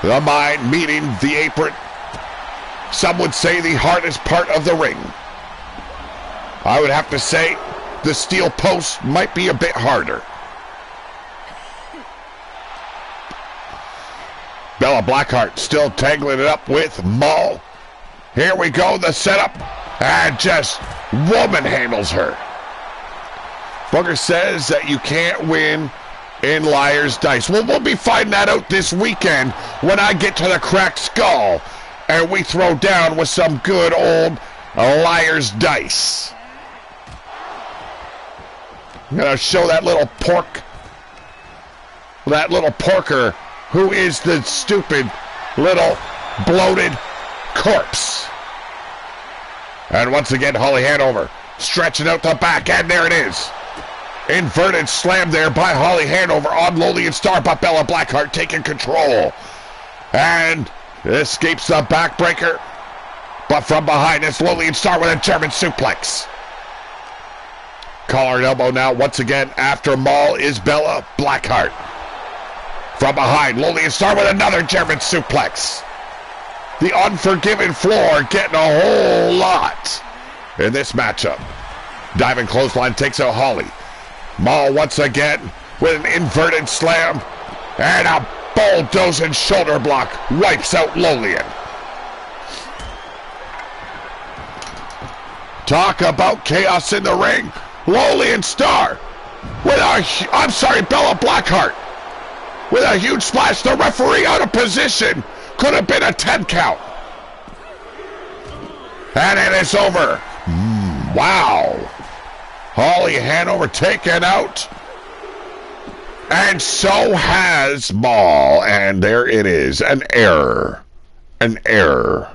the mind meeting the apron. Some would say the hardest part of the ring. I would have to say the steel post might be a bit harder. Bella Blackheart still tangling it up with Maul. Here we go, the setup. And just woman handles her. Booger says that you can't win in Liar's Dice. Well, we'll be finding that out this weekend when I get to the Cracked Skull and we throw down with some good old Liar's Dice. I'm going to show that little porker who is the stupid little bloated corpse. And once again, Holly Hanover stretching out the back, and there it is. Inverted slam there by Holly Hanover on Lolian Star, but Bella Blackheart taking control. And escapes the backbreaker. But from behind, it's Lolian Star with a German suplex. Collar and elbow now, once again, after Maul is Bella Blackheart. From behind, Lolian Star with another German suplex. The Unforgiven floor getting a whole lot in this matchup. Diving clothesline takes out Holly. Maul once again with an inverted slam. And a bulldozing shoulder block wipes out Lolian. Talk about chaos in the ring. Lolian Star with I'm sorry, Bella Blackheart with a huge splash. The referee out of position. Could have been a 10 count. And it is over. Wow. Holly Hanover taken out. And so has Maul. And there it is. An error. An error.